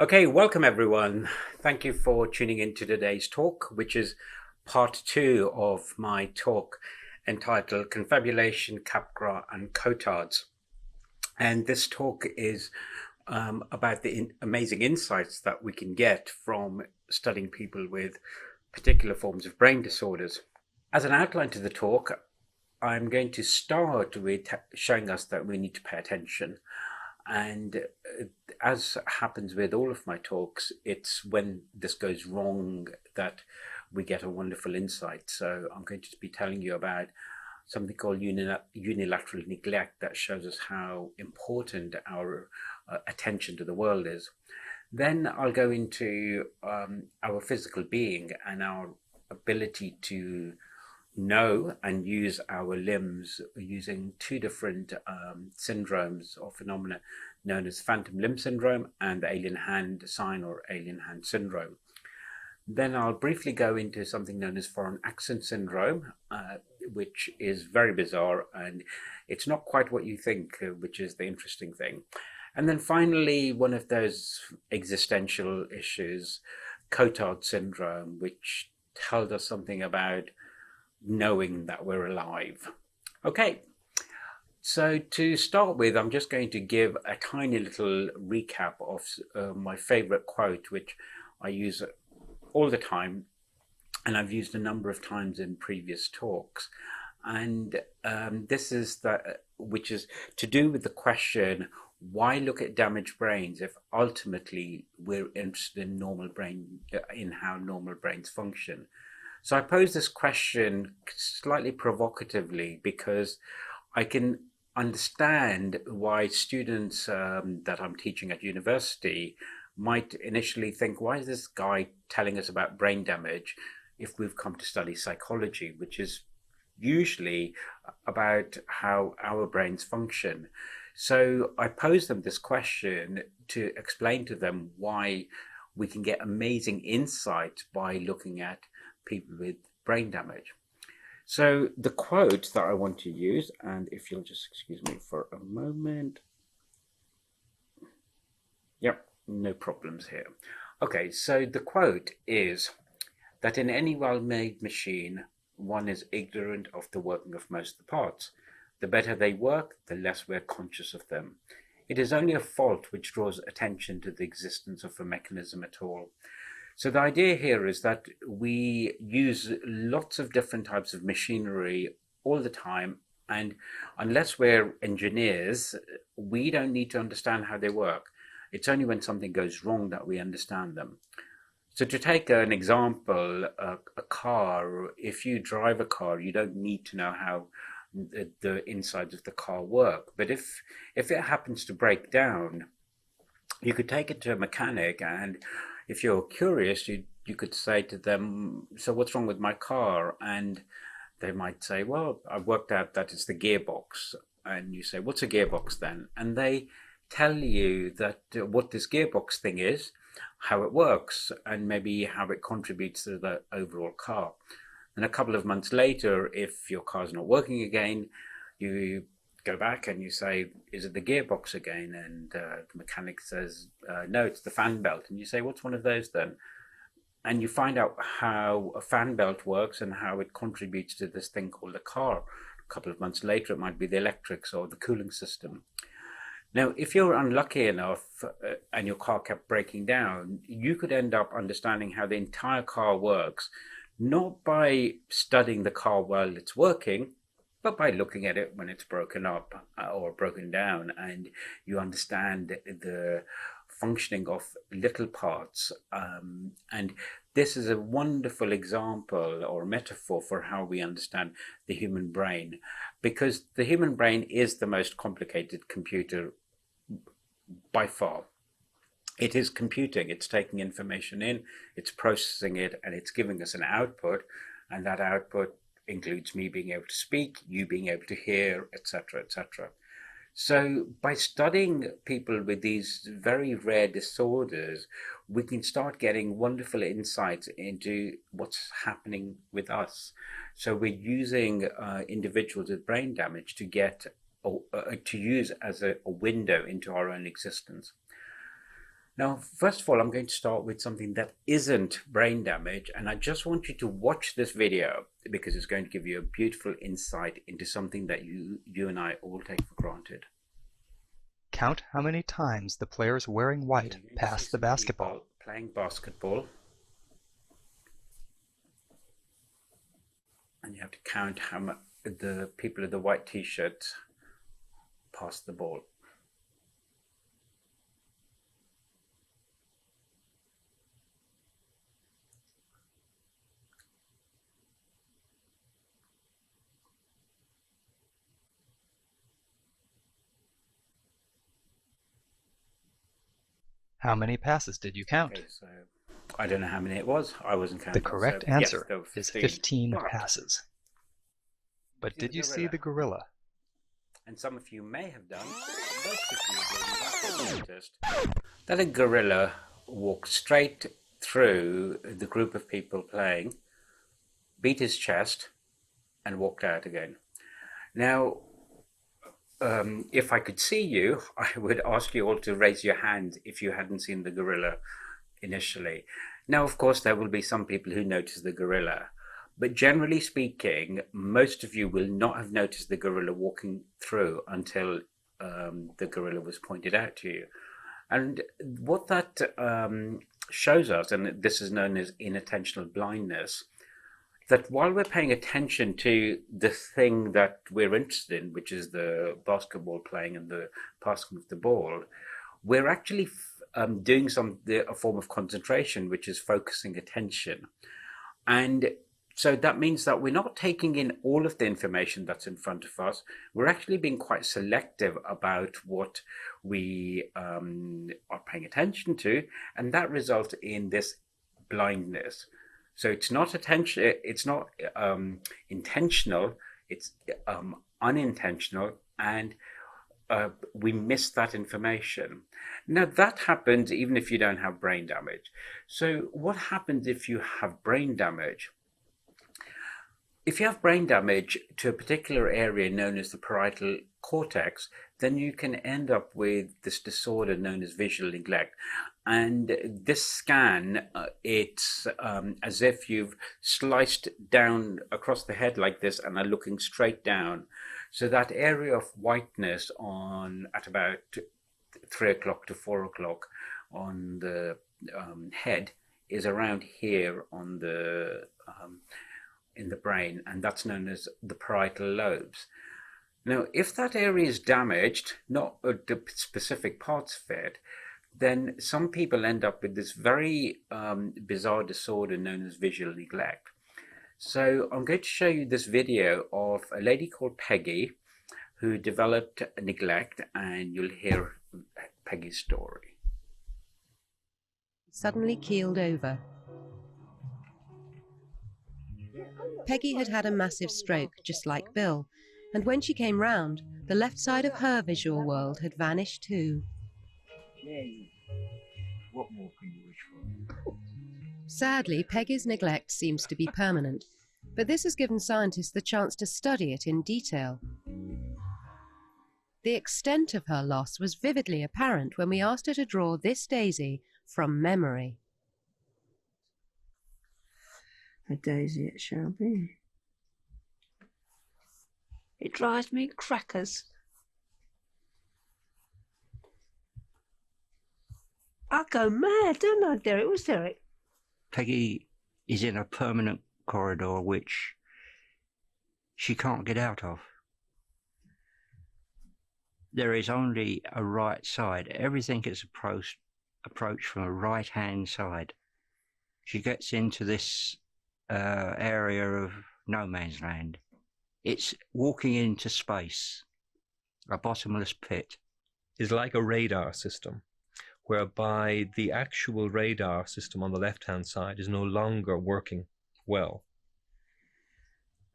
Okay, welcome everyone. Thank you for tuning in to today's talk, which is part two of my talk entitled Confabulation, Capgras and Cotards. And this talk is about the amazing insights that we can get from studying people with particular forms of brain disorders. As an outline to the talk, I'm going to start with showing us that we need to pay attention. And as happens with all of my talks, it's when this goes wrong that we get a wonderful insight. So I'm going to be telling you about something called unilateral neglect that shows us how important our attention to the world is. Then I'll go into our physical being and our ability to know and use our limbs using two different syndromes or phenomena known as phantom limb syndrome and alien hand sign or alien hand syndrome. Then I'll briefly go into something known as foreign accent syndrome, which is very bizarre and it's not quite what you think, which is the interesting thing. And then finally, one of those existential issues, Cotard syndrome, which tells us something about knowing that we're alive. Okay, so to start with, I'm just going to give a tiny little recap of my favorite quote, which I use all the time, and I've used a number of times in previous talks. And this is that, which is to do with the question, why look at damaged brains if ultimately we're interested in in how normal brains function? So I pose this question slightly provocatively because I can understand why students that I'm teaching at university might initially think, why is this guy telling us about brain damage if we've come to study psychology, which is usually about how our brains function. So I pose them this question to explain to them why we can get amazing insight by looking at people with brain damage. So the quote that I want to use, and if you'll just excuse me for a moment. Yep, no problems here. Okay, so the quote is that in any well-made machine, one is ignorant of the working of most of the parts. The better they work, the less we're conscious of them. It is only a fault which draws attention to the existence of a mechanism at all. So the idea here is that we use lots of different types of machinery all the time, and unless we're engineers, we don't need to understand how they work. It's only when something goes wrong that we understand them. So to take an example, a car, if you drive a car, you don't need to know how the insides of the car work. But if it happens to break down, you could take it to a mechanic, and if you're curious, you could say to them, so what's wrong with my car? And they might say, well, I've worked out that it's the gearbox. And you say, what's a gearbox then? And they tell you that what this gearbox thing is, how it works, and maybe how it contributes to the overall car. And a couple of months later, if your car's not working again, you go back and you say, is it the gearbox again? And the mechanic says, no, it's the fan belt. And you say, what's one of those then? And you find out how a fan belt works and how it contributes to this thing called a car. A couple of months later, it might be the electrics or the cooling system. Now, if you're unlucky enough and your car kept breaking down, you could end up understanding how the entire car works, not by studying the car while it's working, but by looking at it when it's broken up or broken down, and you understand the functioning of little parts. And this is a wonderful example or metaphor for how we understand the human brain, because the human brain is the most complicated computer by far. It is computing, it's taking information in, it's processing it, and it's giving us an output, and that output includes me being able to speak, you being able to hear, etc., etc. So by studying people with these very rare disorders, we can start getting wonderful insights into what's happening with us. So we're using individuals with brain damage to get to use as a window into our own existence. Now, first of all, I'm going to start with something that isn't brain damage, and I just want you to watch this video because it's going to give you a beautiful insight into something that you and I all take for granted. Count how many times the players wearing white You're going to see pass the some basketball. people playing basketball, and you have to count how much the people in the white t-shirts pass the ball. How many passes did you count? Okay, so I don't know how many it was. I wasn't The counting. correct So yes, answer there were is 15. 15 But passes. But see did the you see gorilla? the gorilla? And some of you may have done, most of you will not have noticed that a gorilla walked straight through the group of people playing, beat his chest, and walked out again. Now, if I could see you, I would ask you all to raise your hand if you hadn't seen the gorilla initially. Now, of course, there will be some people who notice the gorilla, but generally speaking, most of you will not have noticed the gorilla walking through until the gorilla was pointed out to you. And what that shows us, and this is known as inattentional blindness, that while we're paying attention to the thing that we're interested in, which is the basketball playing and the passing of the ball, we're actually doing a form of concentration, which is focusing attention. And so that means that we're not taking in all of the information that's in front of us. We're actually being quite selective about what we are paying attention to, and that results in this blindness. So it's not attention. It's not intentional. It's unintentional, and we miss that information. Now that happens even if you don't have brain damage. So what happens if you have brain damage? If you have brain damage to a particular area known as the parietal cortex, then you can end up with this disorder known as visual neglect. And this scan, it's as if you've sliced down across the head like this and are looking straight down. So that area of whiteness at about 3 o'clock to 4 o'clock on the head is around here on the in the brain, and that's known as the parietal lobes. Now, if that area is damaged, not the specific parts of it, then some people end up with this very bizarre disorder known as visual neglect. So I'm going to show you this video of a lady called Peggy who developed neglect, and you'll hear Peggy's story. Suddenly keeled over. Peggy had had a massive stroke, just like Bill, and when she came round, the left side of her visual world had vanished too. What more can you wish for? Sadly, Peggy's neglect seems to be permanent, but this has given scientists the chance to study it in detail. The extent of her loss was vividly apparent when we asked her to draw this daisy from memory. A daisy it shall be. It drives me crackers. I go mad, don't I, Derek? What's Derek? Peggy is in a permanent corridor which she can't get out of. There is only a right side. Everything is approached from a right-hand side. She gets into this area of no man's land. It's walking into space, a bottomless pit. Is like a radar system, whereby the actual radar system on the left-hand side is no longer working well.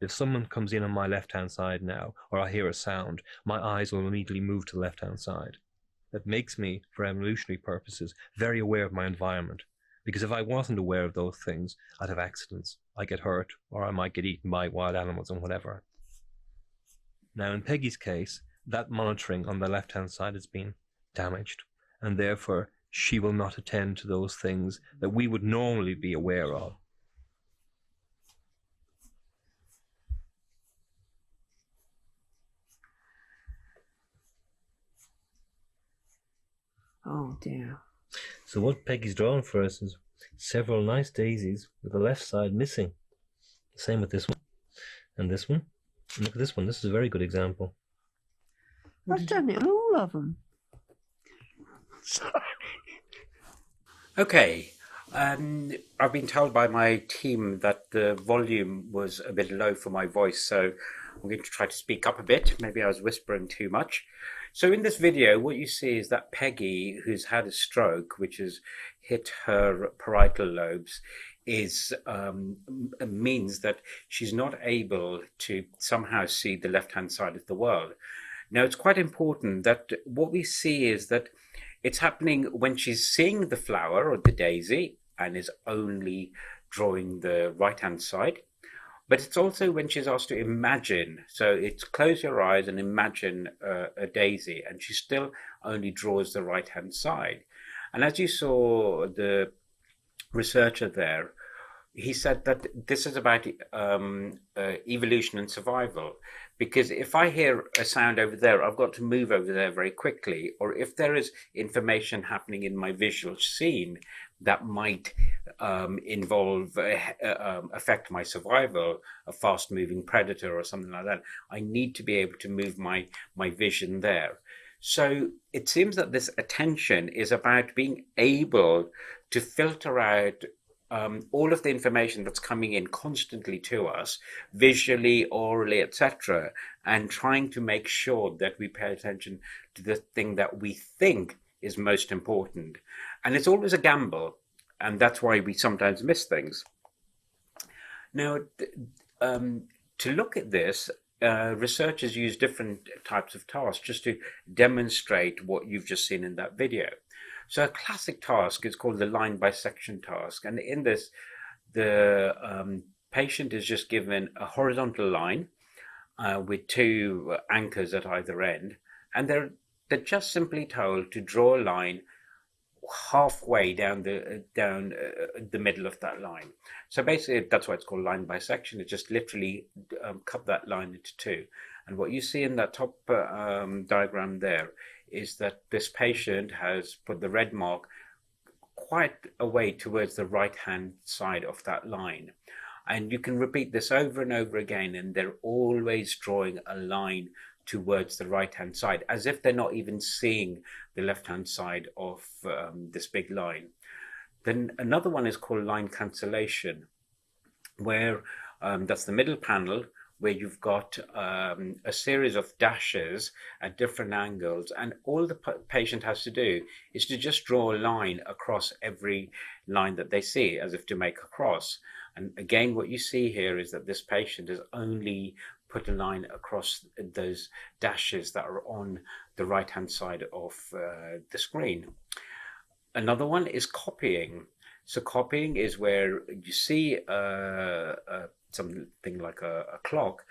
If someone comes in on my left-hand side now, or I hear a sound, my eyes will immediately move to the left-hand side. That makes me, for evolutionary purposes, very aware of my environment. Because if I wasn't aware of those things, I'd have accidents. I get hurt, or I might get eaten by wild animals and whatever. Now, in Peggy's case, that monitoring on the left-hand side has been damaged, and therefore she will not attend to those things that we would normally be aware of. Oh dear. So what Peggy's drawn for us is several nice daisies with the left side missing. Same with this one and this one. And look at this one. This is a very good example. I've done it on all of them. Sorry. Okay. I've been told by my team that the volume was a bit low for my voice, so I'm going to try to speak up a bit. Maybe I was whispering too much. So in this video, what you see is that Peggy, who's had a stroke, which has hit her parietal lobes, means that she's not able to somehow see the left-hand side of the world. Now, it's quite important that what we see is that it's happening when she's seeing the flower or the daisy and is only drawing the right-hand side. But it's also when she's asked to imagine. So it's close your eyes and imagine a daisy, and she still only draws the right-hand side. And as you saw the researcher there, he said that this is about evolution and survival. Because if I hear a sound over there, I've got to move over there very quickly. Or if there is information happening in my visual scene that might affect my survival, a fast-moving predator or something like that, I need to be able to move my vision there. So it seems that this attention is about being able to filter out all of the information that's coming in constantly to us, visually, orally, etc., and trying to make sure that we pay attention to the thing that we think is most important. And it's always a gamble, and that's why we sometimes miss things. Now, to look at this, researchers use different types of tasks just to demonstrate what you've just seen in that video. So a classic task is called the line bisection task. And in this, the patient is just given a horizontal line with two anchors at either end. And they're just simply told to draw a line halfway down the middle of that line. So basically, that's why it's called line bisection. It just literally cut that line into two. And what you see in that top diagram there is that this patient has put the red mark quite away towards the right-hand side of that line. And you can repeat this over and over again, and they're always drawing a line towards the right-hand side, as if they're not even seeing the left-hand side of this big line. Then another one is called line cancellation, where that's the middle panel, where you've got a series of dashes at different angles, and all the patient has to do is to just draw a line across every line that they see, as if to make a cross. And again, what you see here is that this patient has only put a line across those dashes that are on the right-hand side of the screen. Another one is copying. So copying is where you see something like a clock,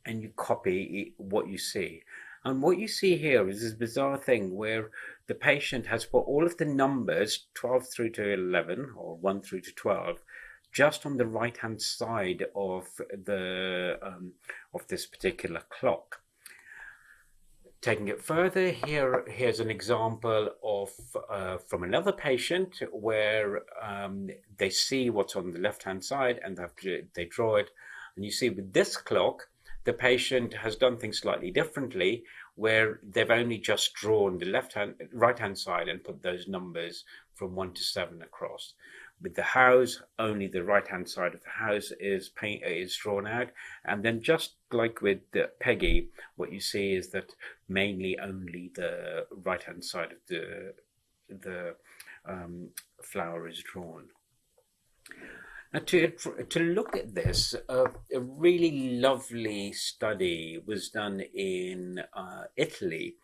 and you copy what you see. And what you see here is this bizarre thing where the patient has put all of the numbers 12 through to 11 or 1 through to 12 just on the right hand side of the of this particular clock. Taking it further, here's an example of from another patient where they see what's on the left-hand side and they draw it. And you see with this clock, the patient has done things slightly differently, where they've only just drawn the right-hand side and put those numbers from 1 to 7 across. With the house, only the right-hand side of the house is drawn out. And then just like with Peggy, what you see is that mainly only the right-hand side of the flower is drawn. Now, to look at this, a really lovely study was done in Italy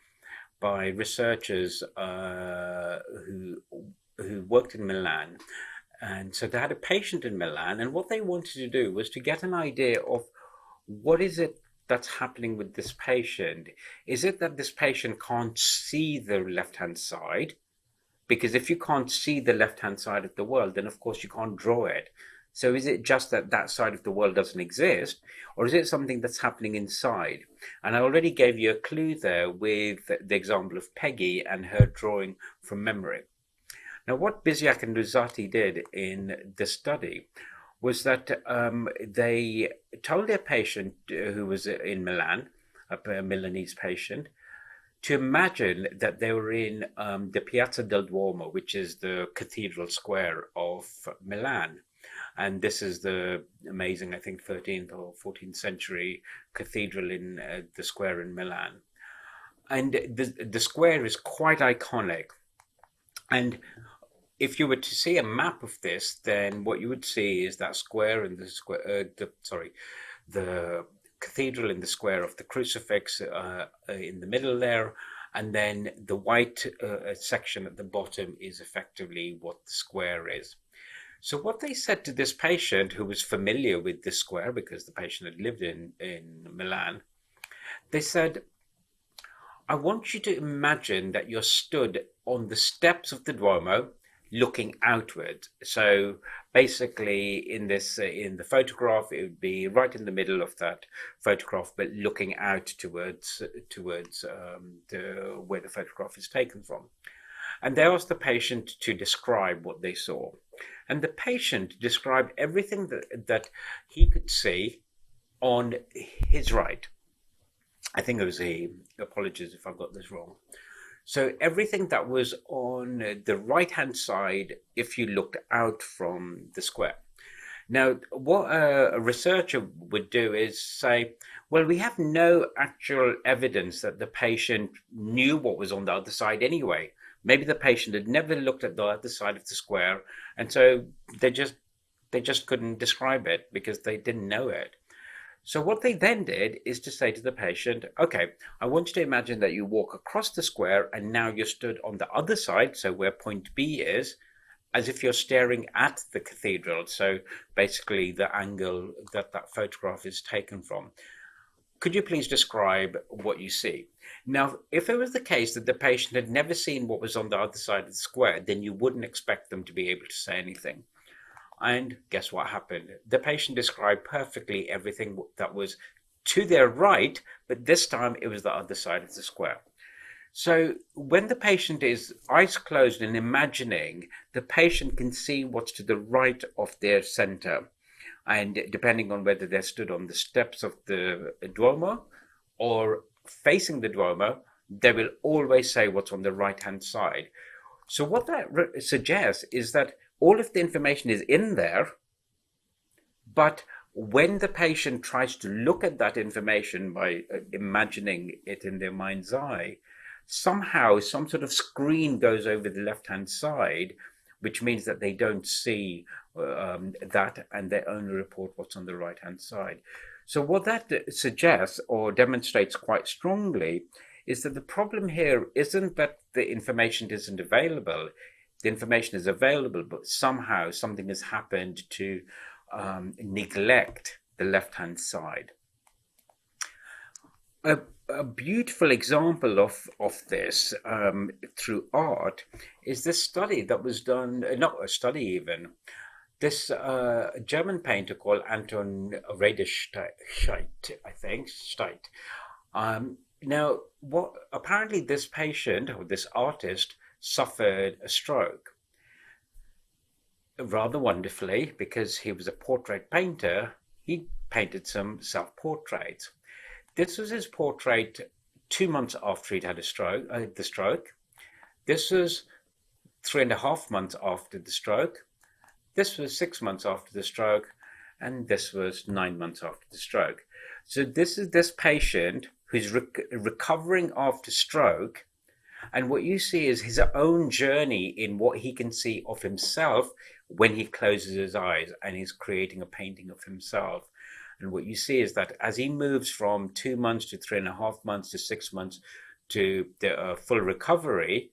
by researchers who worked in Milan. And so they had a patient in Milan, and what they wanted to do was to get an idea of what is it that's happening with this patient. Is it that this patient can't see the left-hand side? Because if you can't see the left-hand side of the world, then of course you can't draw it. So is it just that that side of the world doesn't exist, or is it something that's happening inside? And I already gave you a clue there with the example of Peggy and her drawing from memory. Now, what Biziak and Rosati did in this study was that they told their patient who was in Milan, a Milanese patient, to imagine that they were in the Piazza del Duomo, which is the cathedral square of Milan. And this is the amazing, I think, 13th or 14th century cathedral in the square in Milan. And the square is quite iconic. And if you were to see a map of this, then what you would see is that square and the cathedral in the square of the crucifix in the middle there, and then the white section at the bottom is effectively what the square is. So what they said to this patient, who was familiar with this square because the patient had lived in Milan, they said, I want you to imagine that you're stood on the steps of the Duomo looking outward. So basically in the photograph, it would be right in the middle of that photograph, but looking out towards where the photograph is taken from. And they asked the patient to describe what they saw. And the patient described everything that he could see on his right. I think it was apologies if I've got this wrong. So everything that was on the right-hand side, if you looked out from the square. Now, what a researcher would do is say, well, we have no actual evidence that the patient knew what was on the other side anyway. Maybe the patient had never looked at the other side of the square, and so they just couldn't describe it because they didn't know it. So what they then did is to say to the patient, okay, I want you to imagine that you walk across the square and now you're stood on the other side, so where point B is, as if you're staring at the cathedral. So basically the angle that photograph is taken from. Could you please describe what you see? Now, if it was the case that the patient had never seen what was on the other side of the square, then you wouldn't expect them to be able to say anything. And guess what happened? The patient described perfectly everything that was to their right, but this time it was the other side of the square. So when the patient is eyes closed and imagining, the patient can see what's to the right of their center. And depending on whether they're stood on the steps of the Duomo or facing the Duomo, they will always say what's on the right-hand side. So what that suggests is that all of the information is in there, but when the patient tries to look at that information by imagining it in their mind's eye, somehow some sort of screen goes over the left-hand side, which means that they don't see that, and they only report what's on the right-hand side. So what that suggests or demonstrates quite strongly is that the problem here isn't that the information isn't available. The information is available, but somehow something has happened to neglect the left-hand side. A beautiful example of this through art is this study that was done, not a study even, this German painter called Anton Rederstein, I think, Steit. Now, apparently this patient or this artist suffered a stroke. Rather wonderfully, because he was a portrait painter, he painted some self-portraits. This was his portrait 2 months after he'd had the stroke. This was 3.5 months after the stroke. This was 6 months after the stroke, and this was 9 months after the stroke. So this is this patient who's recovering after stroke, and what you see is his own journey in what he can see of himself when he closes his eyes and he's creating a painting of himself. And what you see is that as he moves from 2 months to 3.5 months to 6 months to the full recovery,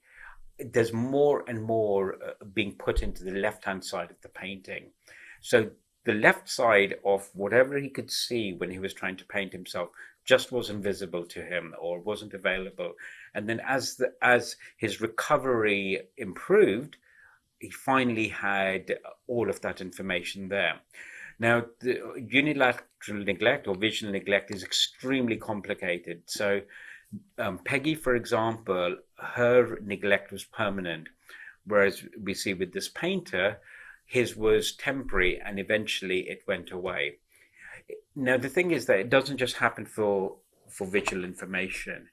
there's more and more being put into the left-hand side of the painting. So the left side of whatever he could see when he was trying to paint himself just wasn't visible to him or wasn't available. And then as his recovery improved, he finally had all of that information there. Now, the unilateral neglect or visual neglect is extremely complicated. So Peggy, for example, her neglect was permanent, whereas we see with this painter, his was temporary and eventually it went away. Now, the thing is that it doesn't just happen for visual information.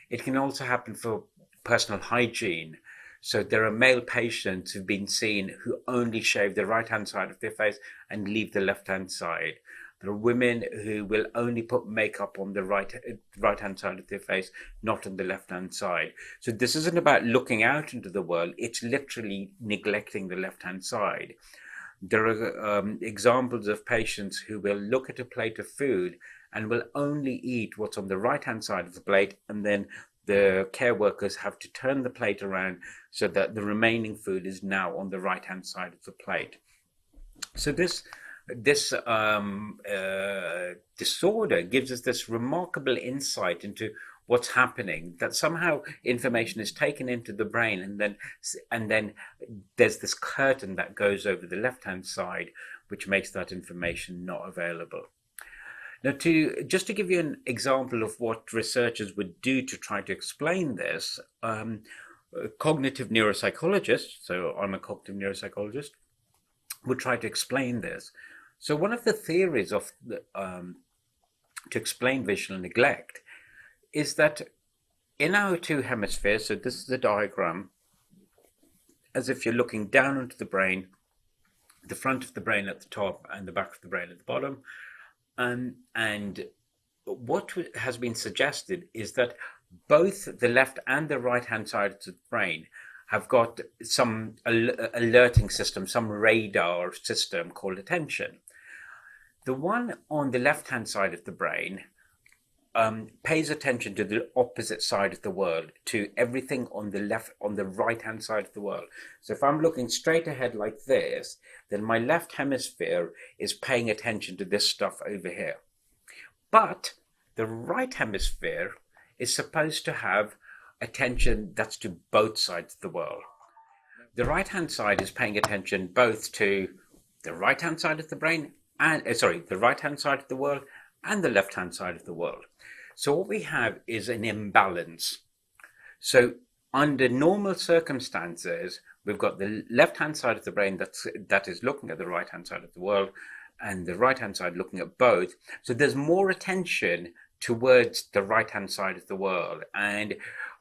It can also happen for personal hygiene. So there are male patients who've been seen who only shave the right-hand side of their face and leave the left-hand side. There are women who will only put makeup on the right-hand side of their face, not on the left-hand side. So this isn't about looking out into the world. It's literally neglecting the left-hand side. There are examples of patients who will look at a plate of food and will only eat what's on the right-hand side of the plate, and then the care workers have to turn the plate around so that the remaining food is now on the right-hand side of the plate. So this disorder gives us this remarkable insight into what's happening, that somehow information is taken into the brain, and then there's this curtain that goes over the left-hand side, which makes that information not available. Now, just to give you an example of what researchers would do to try to explain this, cognitive neuropsychologists, so I'm a cognitive neuropsychologist, would try to explain this. So one of the theories of to explain visual neglect is that in our two hemispheres, so this is a diagram, as if you're looking down onto the brain, the front of the brain at the top and the back of the brain at the bottom. And what has been suggested is that both the left and the right-hand side of the brain have got some alerting system, some radar system called attention. The one on the left-hand side of the brain pays attention to the opposite side of the world, to everything on the right-hand side of the world. So if I'm looking straight ahead like this, then my left hemisphere is paying attention to this stuff over here. But the right hemisphere is supposed to have attention that's to both sides of the world. The right-hand side is paying attention both to the right-hand side of the brain and, the right-hand side of the world and the left-hand side of the world. So what we have is an imbalance. So under normal circumstances, we've got the left-hand side of the brain that is looking at the right-hand side of the world, and the right-hand side looking at both. So there's more attention towards the right-hand side of the world. And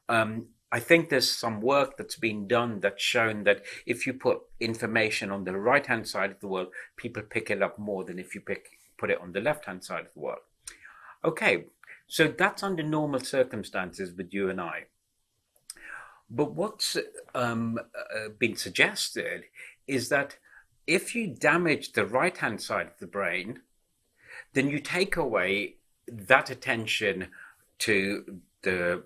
I think there's some work that's been done that's shown that if you put information on the right-hand side of the world, people pick it up more than if you put it on the left-hand side of the world. Okay, so that's under normal circumstances with you and I. But what's been suggested is that if you damage the right-hand side of the brain, then you take away that attention to the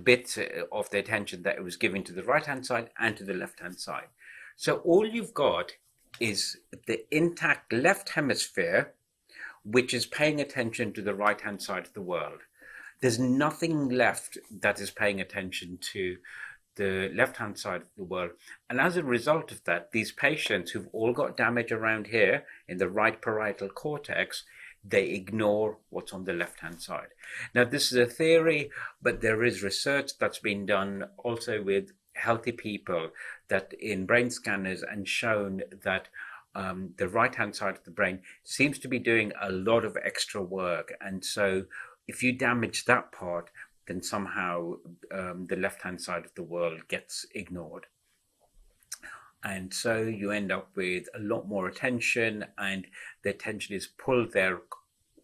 bit of the attention that it was giving to the right-hand side and to the left-hand side. So all you've got is the intact left hemisphere, which is paying attention to the right-hand side of the world. There's nothing left that is paying attention to the left-hand side of the world. And as a result of that, these patients who've all got damage around here in the right parietal cortex, they ignore what's on the left-hand side. Now, this is a theory, but there is research that's been done also with healthy people that in brain scanners and shown that the right-hand side of the brain seems to be doing a lot of extra work. And so if you damage that part, then somehow the left-hand side of the world gets ignored. And so you end up with a lot more attention, and the attention is pulled there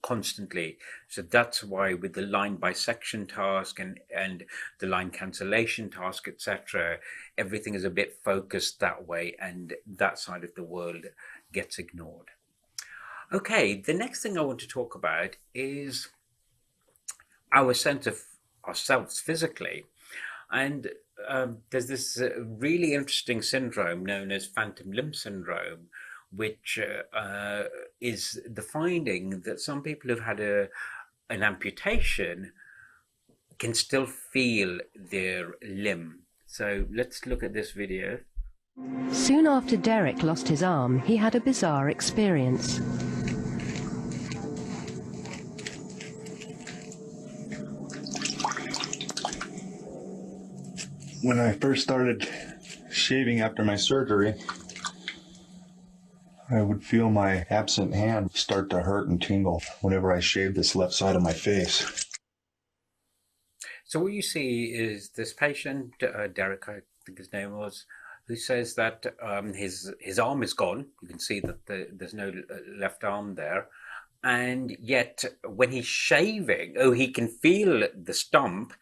constantly. So that's why with the line bisection task and the line cancellation task, etc., everything is a bit focused that way, and that side of the world gets ignored. Okay, the next thing I want to talk about is our sense of ourselves physically. And there's this really interesting syndrome known as phantom limb syndrome, which is the finding that some people who've had an amputation can still feel their limb. So let's look at this video. Soon after Derek lost his arm, he had a bizarre experience. When I first started shaving after my surgery, I would feel my absent hand start to hurt and tingle whenever I shaved this left side of my face. So what you see is this patient, Derek, I think his name was, who says that his arm is gone. You can see that there's no left arm there. And yet when he's shaving, he can feel the stump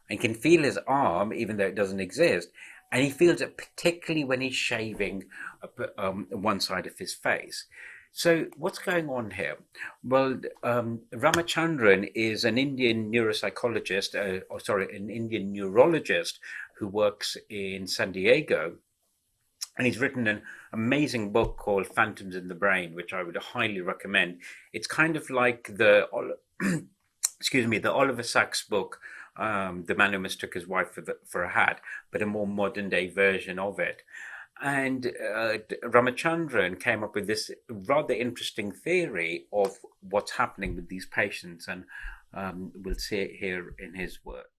and can feel his arm, even though it doesn't exist. And he feels it particularly when he's shaving one side of his face. So what's going on here? Well, Ramachandran is an Indian neuropsychologist, an Indian neurologist who works in San Diego. And he's written an amazing book called Phantoms in the Brain, which I would highly recommend. It's kind of like the Oliver Sacks book, The Man Who Mistook His Wife for a Hat, but a more modern day version of it. And Ramachandran came up with this rather interesting theory of what's happening with these patients, and we'll see it here in his work.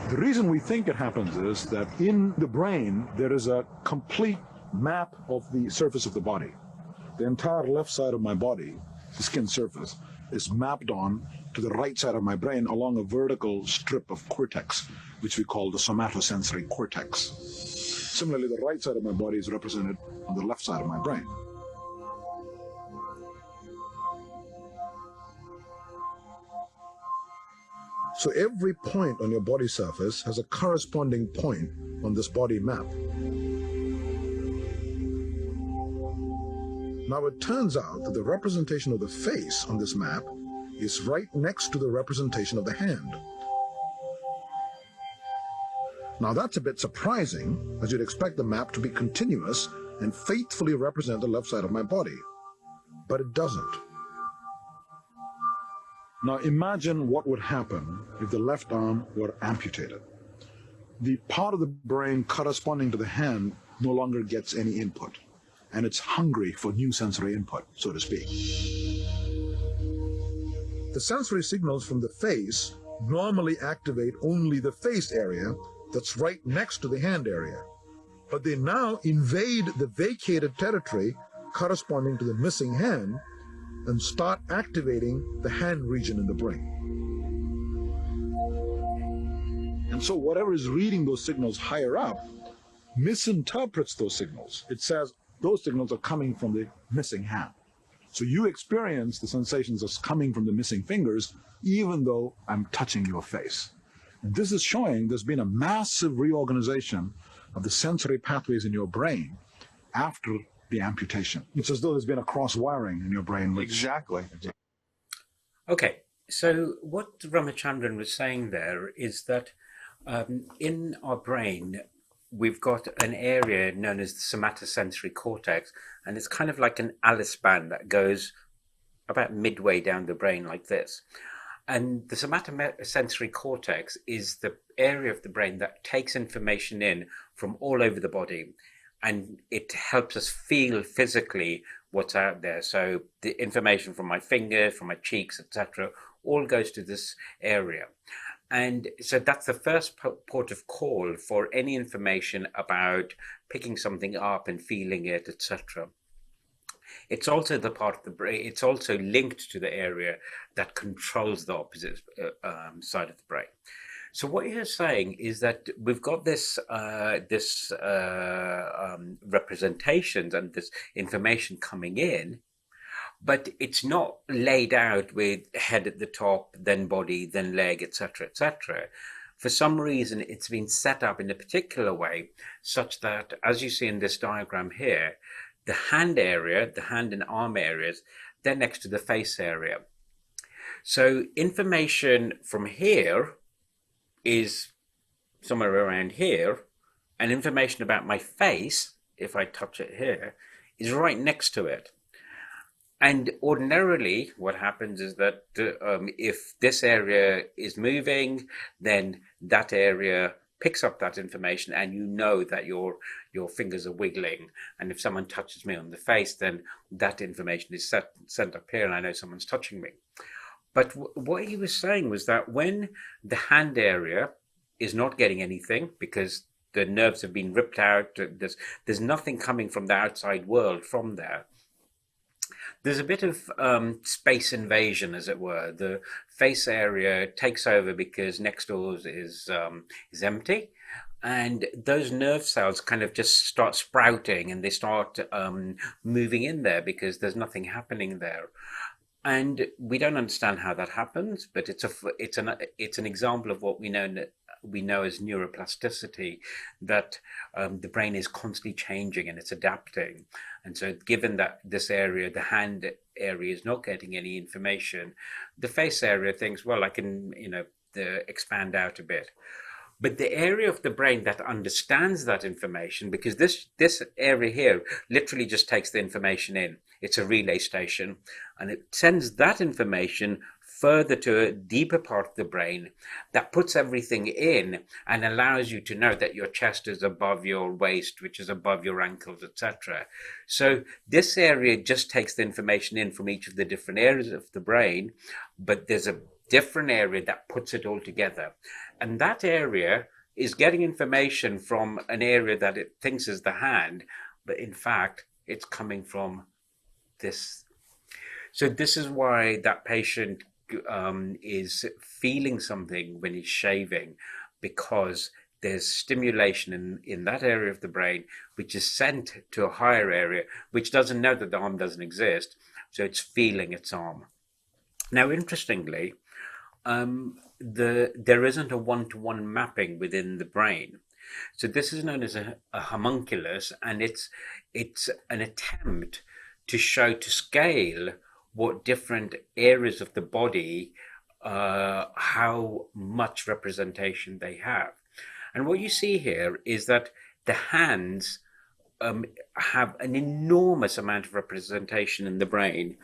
The reason we think it happens is that in the brain, there is a complete map of the surface of the body. The entire left side of my body, the skin surface, is mapped on to the right side of my brain along a vertical strip of cortex, which we call the somatosensory cortex. Similarly, the right side of my body is represented on the left side of my brain. So every point on your body surface has a corresponding point on this body map. Now it turns out that the representation of the face on this map is right next to the representation of the hand. Now that's a bit surprising, as you'd expect the map to be continuous and faithfully represent the left side of my body, but it doesn't. Now imagine what would happen if the left arm were amputated. The part of the brain corresponding to the hand no longer gets any input, and it's hungry for new sensory input, so to speak. The sensory signals from the face normally activate only the face area that's right next to the hand area, but they now invade the vacated territory corresponding to the missing hand and start activating the hand region in the brain. And so whatever is reading those signals higher up misinterprets those signals. It says those signals are coming from the missing hand. So you experience the sensations as coming from the missing fingers, even though I'm touching your face. And this is showing there's been a massive reorganization of the sensory pathways in your brain after the amputation. It's as though there's been a cross-wiring in your brain. Exactly. Okay, so what Ramachandran was saying there is that in our brain, we've got an area known as the somatosensory cortex, and it's kind of like an Alice band that goes about midway down the brain like this. And the somatosensory cortex is the area of the brain that takes information in from all over the body, and it helps us feel physically what's out there. So the information from my fingers, from my cheeks, etc., all goes to this area. And so that's the first port of call for any information about picking something up and feeling it, etc. It's also the part of the brain, it's also linked to the area that controls the opposite side of the brain. So what you're saying is that we've got this representations and this information coming in, but it's not laid out with head at the top, then body, then leg, etc., etc. For some reason, it's been set up in a particular way, such that, as you see in this diagram here, the hand area, the hand and arm areas, they're next to the face area. So information from here is somewhere around here, and information about my face, if I touch it here, is right next to it. And ordinarily, what happens is that if this area is moving, then that area picks up that information, and you know that your fingers are wiggling. And if someone touches me on the face, then that information is sent up here, and I know someone's touching me. But what he was saying was that when the hand area is not getting anything because the nerves have been ripped out, there's nothing coming from the outside world from there. There's a bit of space invasion, as it were. The face area takes over because next door is empty, and those nerve cells kind of just start sprouting, and they start moving in there because there's nothing happening there. And we don't understand how that happens, but it's an example of what we know as neuroplasticity, that the brain is constantly changing and it's adapting. And so given that this area, the hand area, is not getting any information, the face area thinks, well, I can, expand out a bit. But the area of the brain that understands that information, because this area here literally just takes the information in. It's a relay station, and it sends that information further to a deeper part of the brain that puts everything in and allows you to know that your chest is above your waist, which is above your ankles, etc. So this area just takes the information in from each of the different areas of the brain, but there's a different area that puts it all together. And that area is getting information from an area that it thinks is the hand, but in fact, it's coming from this. So this is why that patient is feeling something when he's shaving, because there's stimulation in that area of the brain, which is sent to a higher area, which doesn't know that the arm doesn't exist. So it's feeling its arm. Now, interestingly, there isn't a one-to-one mapping within the brain. So this is known as a homunculus, and it's an attempt to show to scale what different areas of the body, how much representation they have. And what you see here is that the hands have an enormous amount of representation in the brain.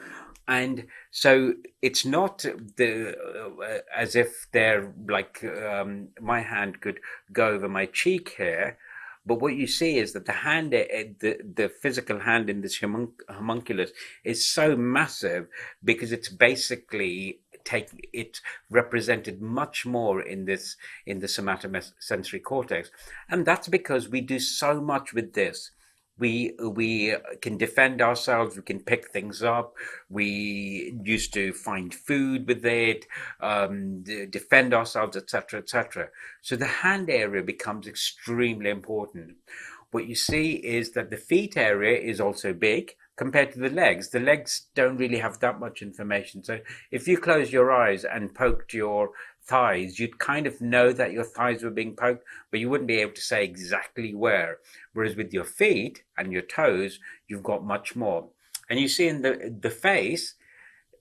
And so it's not as if they're like my hand could go over my cheek here, but what you see is that the hand, the physical hand in this homunculus is so massive because it's basically it's represented much more in the somatosensory cortex, and that's because we do so much with this. We can defend ourselves, we can pick things up, we used to find food with it, defend ourselves, etc., etc. So the hand area becomes extremely important. What you see is that the feet area is also big compared to the legs. The legs don't really have that much information. So if you close your eyes and poked your thighs, you'd kind of know that your thighs were being poked, but you wouldn't be able to say exactly where. Whereas with your feet and your toes, you've got much more. And you see in the face,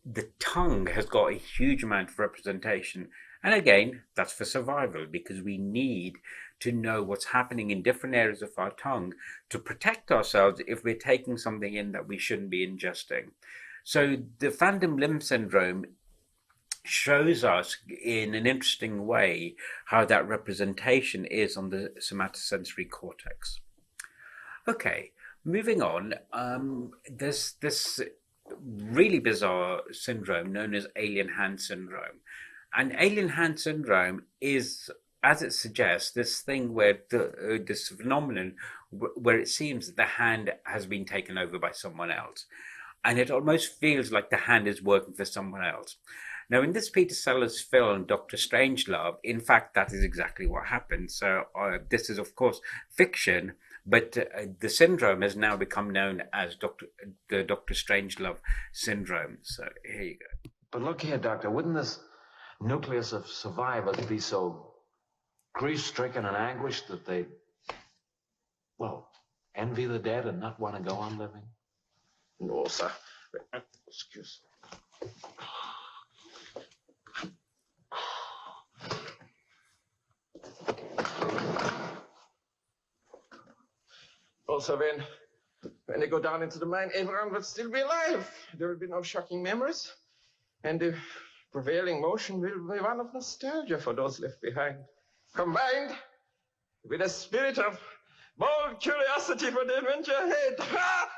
the tongue has got a huge amount of representation. And again, that's for survival, because we need to know what's happening in different areas of our tongue to protect ourselves if we're taking something in that we shouldn't be ingesting. So the phantom limb syndrome shows us in an interesting way how that representation is on the somatosensory cortex. Okay, moving on, there's this really bizarre syndrome known as alien hand syndrome. And alien hand syndrome is, as it suggests, this thing where this phenomenon where it seems that the hand has been taken over by someone else. And it almost feels like the hand is working for someone else. Now, in this Peter Sellers film, Dr. Strangelove, in fact, that is exactly what happened. So this is, of course, fiction, but the syndrome has now become known as the Dr. Strangelove syndrome. So here you go. But look here, Doctor, wouldn't this nucleus of survivors be so grief-stricken and anguished that they, well, envy the dead and not want to go on living? No, sir. Excuse me. Well, Sabine, When they go down into the mine, everyone will still be alive. There will be no shocking memories. And the prevailing motion will be one of nostalgia for those left behind, combined with a spirit of bold curiosity for the adventure ahead. Ha!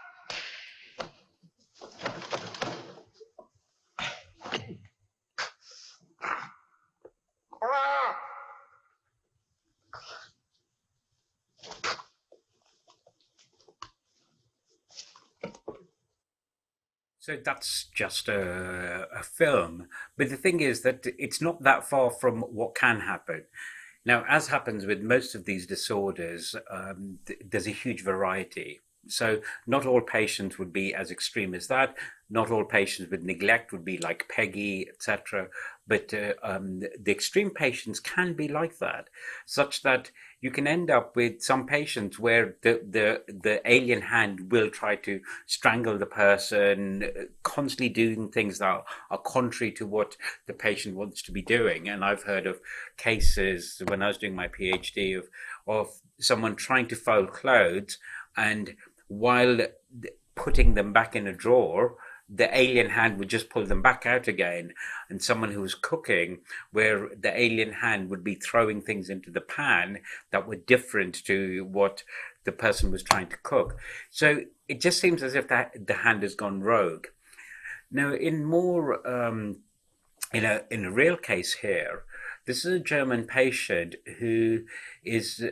So that's just a film. But the thing is that it's not that far from what can happen. Now, as happens with most of these disorders, there's a huge variety. So not all patients would be as extreme as that. Not all patients with neglect would be like Peggy, etc. But the extreme patients can be like that, such that you can end up with some patients where the alien hand will try to strangle the person, constantly doing things that are contrary to what the patient wants to be doing. And I've heard of cases when I was doing my PhD of someone trying to fold clothes, and while putting them back in a drawer, the alien hand would just pull them back out again. And someone who was cooking, where the alien hand would be throwing things into the pan that were different to what the person was trying to cook. So it just seems as if the hand has gone rogue. Now, in more in a real case here, this is a German patient who is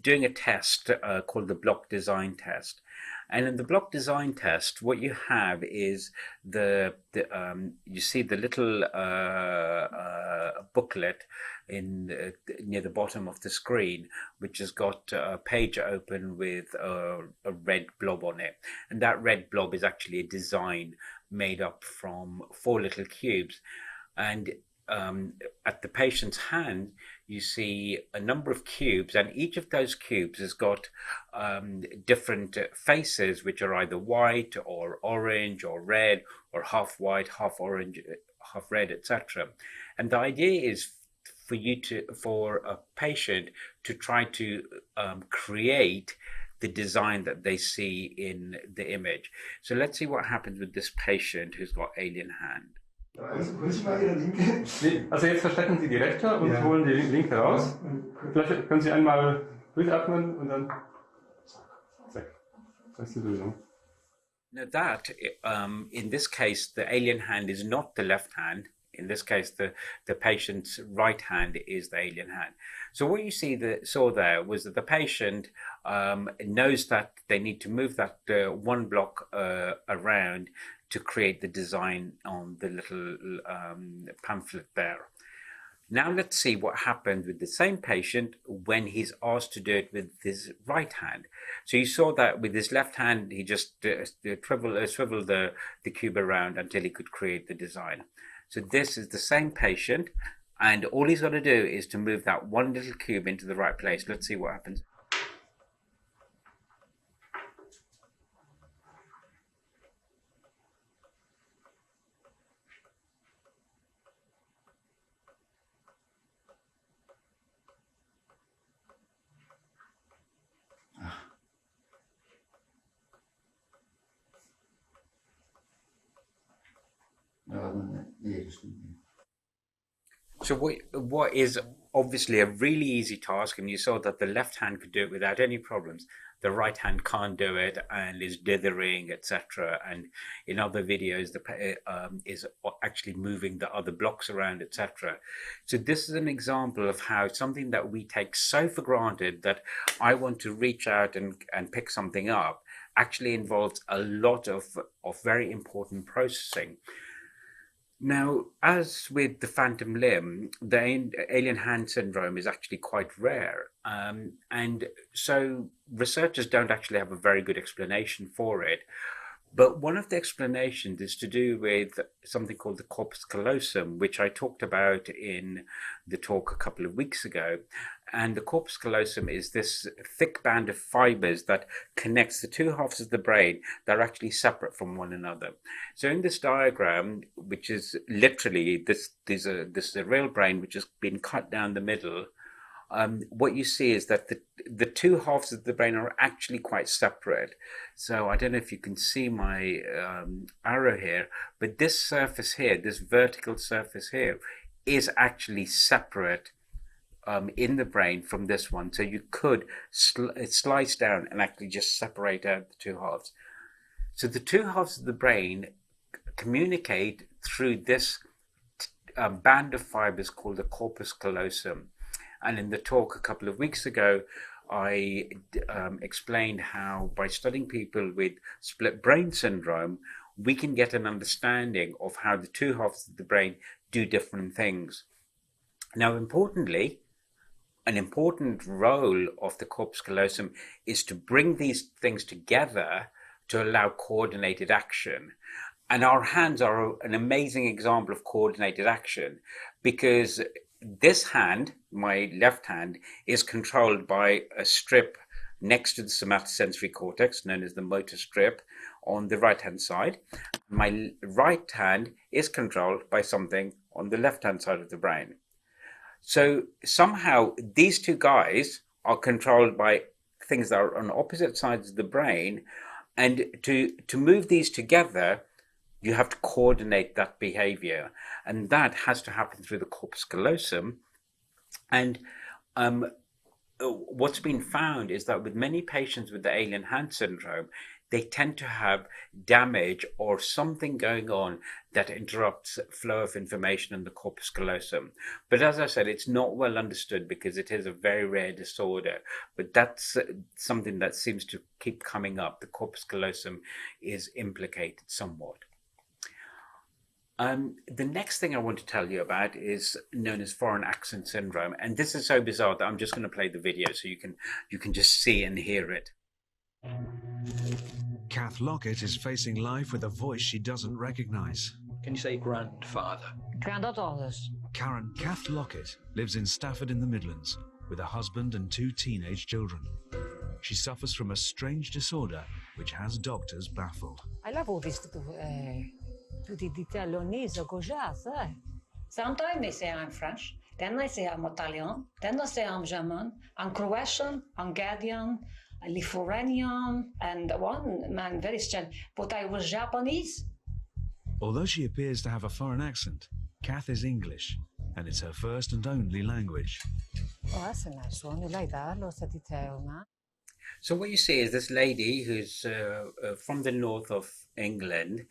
doing a test called the block design test. And in the block design test, what you have is you see the little booklet near the bottom of the screen, which has got a page open with a red blob on it. And that red blob is actually a design made up from 4 little cubes. And at the patient's hand, you see a number of cubes, and each of those cubes has got different faces, which are either white or orange or red or half white, half orange, half red, etc. And the idea is for a patient to try to create the design that they see in the image. So let's see what happens with this patient who's got alien hand. Holen Sie mal Ihre linke. Nee, also jetzt verstecken Sie die rechte und holen die linke raus. Vielleicht können Sie einmal durchatmen und dann zack. Das ist die Lösung. Now that, in this case, the alien hand is not the left hand. In this case, the patient's right hand is the alien hand. So what you saw there was that the patient knows that they need to move that one block around to create the design on the little pamphlet there. Now let's see what happened with the same patient when he's asked to do it with his right hand. So you saw that with his left hand, he just swiveled the cube around until he could create the design. So this is the same patient, and all he's got to do is to move that one little cube into the right place. Let's see what happens. So what is obviously a really easy task, and you saw that the left hand could do it without any problems. The right hand can't do it and is dithering, etc. And in other videos, is actually moving the other blocks around, etc. So this is an example of how something that we take so for granted, that I want to reach out and pick something up, actually involves a lot of very important processing. Now, as with the phantom limb, the alien hand syndrome is actually quite rare. And so researchers don't actually have a very good explanation for it. But one of the explanations is to do with something called the corpus callosum, which I talked about in the talk a couple of weeks ago. And the corpus callosum is this thick band of fibers that connects the two halves of the brain that are actually separate from one another. So in this diagram, which is literally this is a real brain which has been cut down the middle what you see is that the two halves of the brain are actually quite separate. So I don't know if you can see my arrow here, but this surface here, this vertical surface here, is actually separate in the brain from this one. So you could slice down and actually just separate out the two halves. So the two halves of the brain communicate through this band of fibers called the corpus callosum. And in the talk a couple of weeks ago, I explained how by studying people with split brain syndrome, we can get an understanding of how the two halves of the brain do different things. Now, importantly, an important role of the corpus callosum is to bring these things together to allow coordinated action. And our hands are an amazing example of coordinated action, because this hand, my left hand, is controlled by a strip next to the somatosensory cortex, known as the motor strip, on the right-hand side. My right hand is controlled by something on the left-hand side of the brain. So somehow these two guys are controlled by things that are on opposite sides of the brain, and to move these together, you have to coordinate that behavior, and that has to happen through the corpus callosum. And what's been found is that with many patients with the alien hand syndrome, they tend to have damage or something going on that interrupts flow of information in the corpus callosum. But as I said, it's not well understood because it is a very rare disorder, but that's something that seems to keep coming up. The corpus callosum is implicated somewhat. The next thing I want to tell you about is known as foreign accent syndrome, and this is so bizarre that I'm just going to play the video so you can just see and hear it. Kath Lockett is facing life with a voice she doesn't recognise. Can you say grandfather? Granddaughters. Karen Kath Lockett lives in Stafford in the Midlands with a husband and 2 teenage children. She suffers from a strange disorder which has doctors baffled. I love all this tutti Italianese or jazz. Sometimes they say I'm French, then they say I'm Italian, then they say I'm German, I'm Croatian, Hungarian, Lithuanian, and one man very strange, but I was Japanese. Although she appears to have a foreign accent, Kath is English, and it's her first and only language. Oh, that's a nice one. You like that? Lots of detail, man. So what you see is this lady who's from the north of England,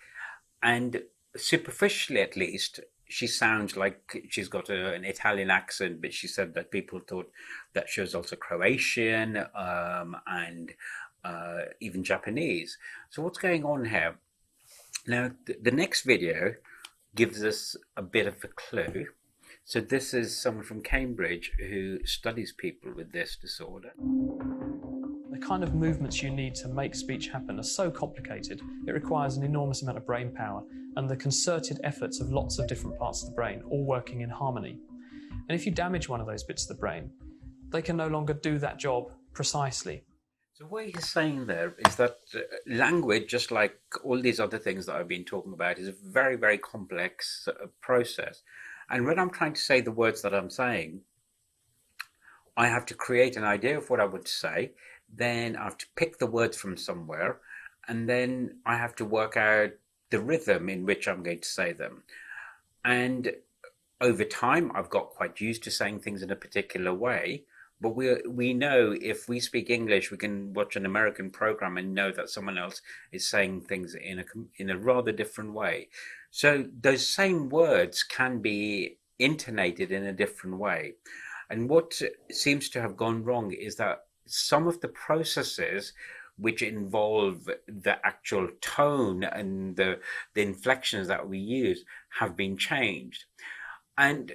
and superficially at least, she sounds like she's got an Italian accent, but she said that people thought that she was also Croatian and even Japanese. So what's going on here? Now, the next video gives us a bit of a clue. So this is someone from Cambridge who studies people with this disorder. The kind of movements you need to make speech happen are so complicated, it requires an enormous amount of brain power and the concerted efforts of lots of different parts of the brain, all working in harmony. And if you damage one of those bits of the brain, they can no longer do that job precisely. So what he's saying there is that language, just like all these other things that I've been talking about, is a very, very complex process. And when I'm trying to say the words that I'm saying, I have to create an idea of what I would say, then I have to pick the words from somewhere, and then I have to work out the rhythm in which I'm going to say them. And over time, I've got quite used to saying things in a particular way. But we know if we speak English, we can watch an American program and know that someone else is saying things in a rather different way. So those same words can be intonated in a different way. And what seems to have gone wrong is that some of the processes which involve the actual tone and the inflections that we use have been changed. And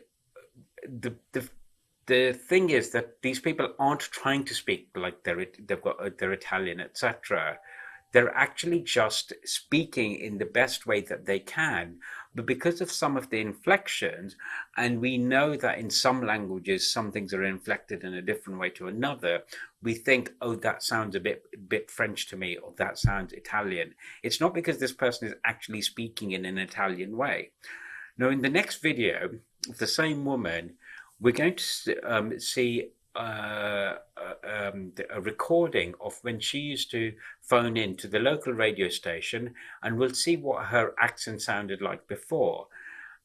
the thing is that these people aren't trying to speak like they're Italian, etc. They're actually just speaking in the best way that they can. But because of some of the inflections, and we know that in some languages, some things are inflected in a different way to another, we think, oh, that sounds a bit French to me, or that sounds Italian. It's not because this person is actually speaking in an Italian way. Now, in the next video, the same woman, we're going to see a recording of when she used to phone in to the local radio station, and we'll see what her accent sounded like before.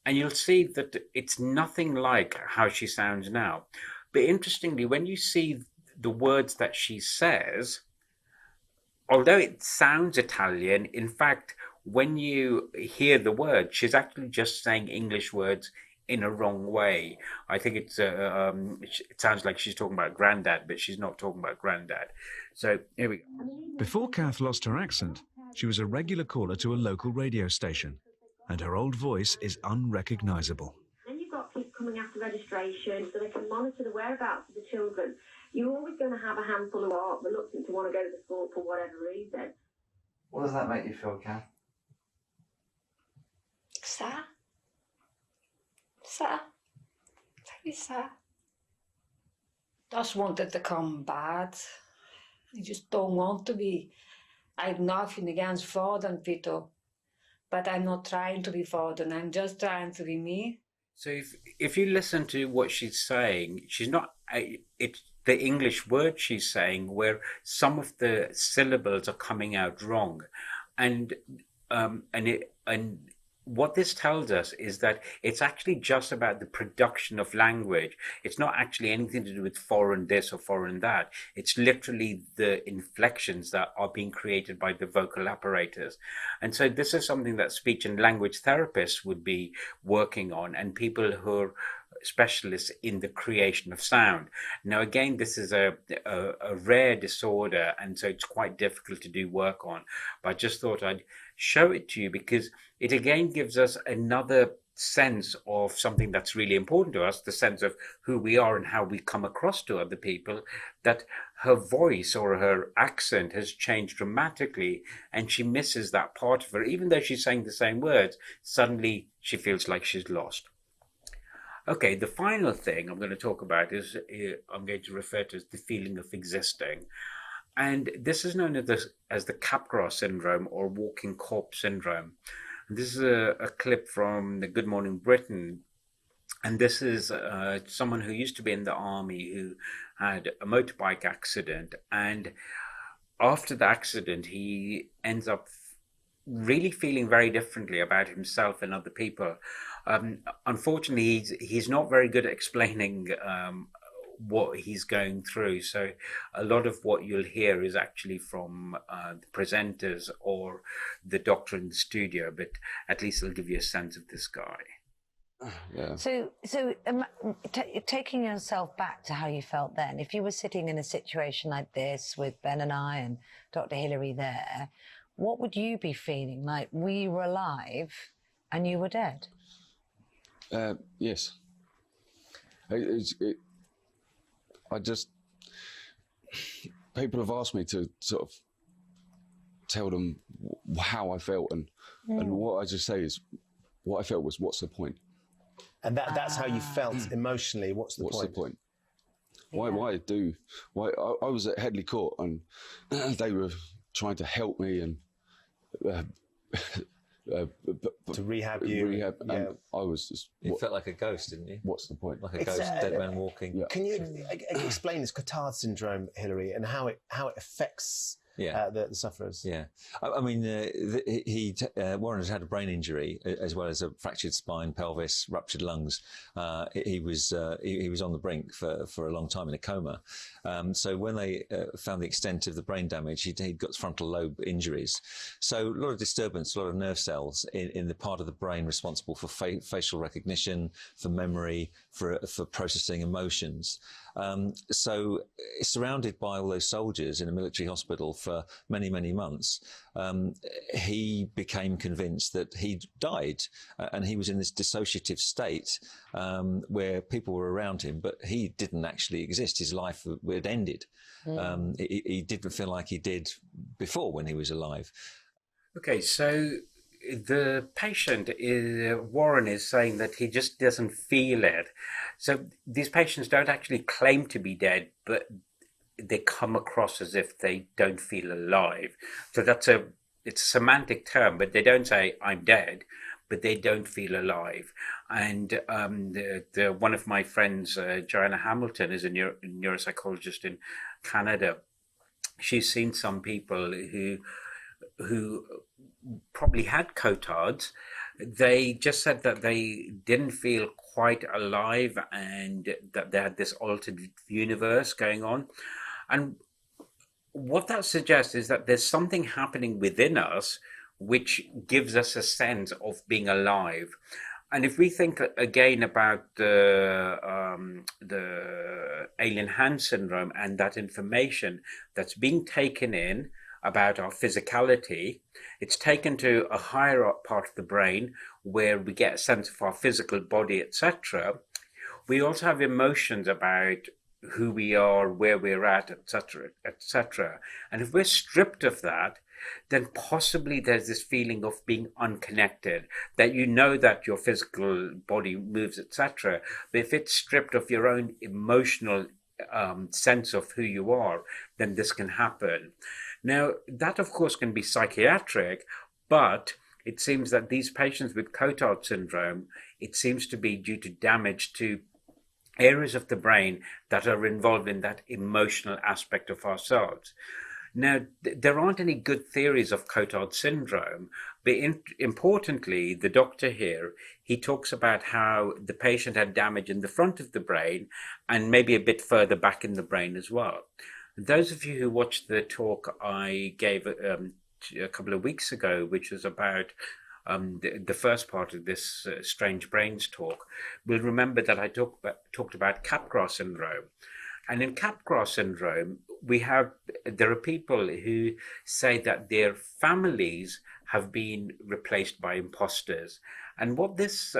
And you'll see that it's nothing like how she sounds now. But interestingly, when you see the words that she says, although it sounds Italian, in fact, when you hear the word, she's actually just saying English words in a wrong way. I think it sounds like she's talking about granddad, but she's not talking about granddad. So here we go. Before Kath lost her accent, she was a regular caller to a local radio station, and her old voice is unrecognisable. Then you've got people coming after registration so they can monitor the whereabouts of the children. You're always going to have a handful who are reluctant to want to go to the school for whatever reason. What does that make you feel, Kath? Sad. Sad. Very sad. Just wanted to come bad. I just don't want to be. I have nothing against Forden, Peter. But I'm not trying to be Forden. I'm just trying to be me. So if you listen to what she's saying, she's not. It's the English word she's saying where some of the syllables are coming out wrong, and what this tells us is that it's actually just about the production of language. It's not actually anything to do with foreign this or foreign that. It's literally the inflections that are being created by the vocal apparatus. And so this is something that speech and language therapists would be working on, and people who are specialists in the creation of sound. Now, again, this is a rare disorder, and so it's quite difficult to do work on. But I just thought I'd show it to you because it again gives us another sense of something that's really important to us, the sense of who we are and how we come across to other people, that her voice or her accent has changed dramatically and she misses that part of her. Even though she's saying the same words, suddenly she feels like she's lost. Okay, the final thing I'm going to talk about is I'm going to refer to as the feeling of existing. And this is known as the Capgras Syndrome or walking corpse syndrome. And this is a clip from the Good Morning Britain. And this is someone who used to be in the army who had a motorbike accident. And after the accident, he ends up really feeling very differently about himself and other people. Unfortunately, he's not very good at explaining what he's going through. So a lot of what you'll hear is actually from the presenters or the doctor in the studio, but at least it'll give you a sense of this guy. Yeah. So taking yourself back to how you felt then, if you were sitting in a situation like this with Ben and I and Dr. Hilary there, what would you be feeling? Like we were alive and you were dead? Yes. People have asked me to sort of tell them how I felt, and what I just say is, what I felt was, what's the point? And that's how you felt emotionally. What's the point? Why I was at Headley Court and they were trying to help me and to rehab you. And I was just... You felt like a ghost, didn't you? What's the point? Like a ghost, dead man walking. Yeah. Can you explain this Cotard syndrome, Hilary, and how it affects the sufferers? Yeah, I mean, Warren has had a brain injury as well as a fractured spine, pelvis, ruptured lungs. He was on the brink for a long time in a coma. So when they found the extent of the brain damage, he'd got frontal lobe injuries. So a lot of disturbance, a lot of nerve cells in the part of the brain responsible for facial recognition, for memory, for processing emotions. So surrounded by all those soldiers in a military hospital for many, many months, he became convinced that he'd died, and he was in this dissociative state where people were around him, but he didn't actually exist. His life had ended. He didn't feel like he did before when he was alive. Okay, so the patient, Warren, is saying that he just doesn't feel it. So these patients don't actually claim to be dead, but they come across as if they don't feel alive. So it's a semantic term, but they don't say I'm dead, but they don't feel alive. And one of my friends, Joanna Hamilton, is a neuropsychologist in Canada. She's seen some people who probably had Cotards. They just said that they didn't feel quite alive and that they had this altered universe going on. And what that suggests is that there's something happening within us which gives us a sense of being alive. And if we think again about the alien hand syndrome and that information that's being taken in about our physicality, it's taken to a higher up part of the brain where we get a sense of our physical body, etc. We also have emotions about who we are, where we're at, etc., etc. And if we're stripped of that, then possibly there's this feeling of being unconnected, that you know that your physical body moves, etc. But if it's stripped of your own emotional sense of who you are, then this can happen. Now, that of course can be psychiatric, but it seems that these patients with Cotard syndrome, it seems to be due to damage to areas of the brain that are involved in that emotional aspect of ourselves. Now, there aren't any good theories of Cotard syndrome, but importantly, the doctor here, he talks about how the patient had damage in the front of the brain and maybe a bit further back in the brain as well. Those of you who watched the talk I gave a couple of weeks ago, which was about the first part of this Strange Brains talk, will remember that I talked about Capgras syndrome. And in Capgras syndrome, there are people who say that their families have been replaced by imposters. And what this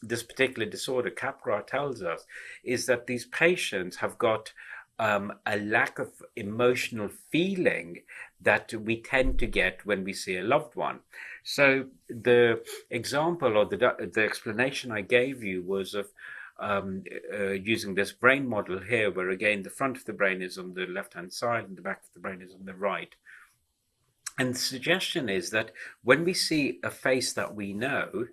particular disorder, Capgras, tells us is that these patients have got a lack of emotional feeling that we tend to get when we see a loved one. So the example or the explanation I gave you was of using this brain model here, where again the front of the brain is on the left-hand side and the back of the brain is on the right. And the suggestion is that when we see a face that we know,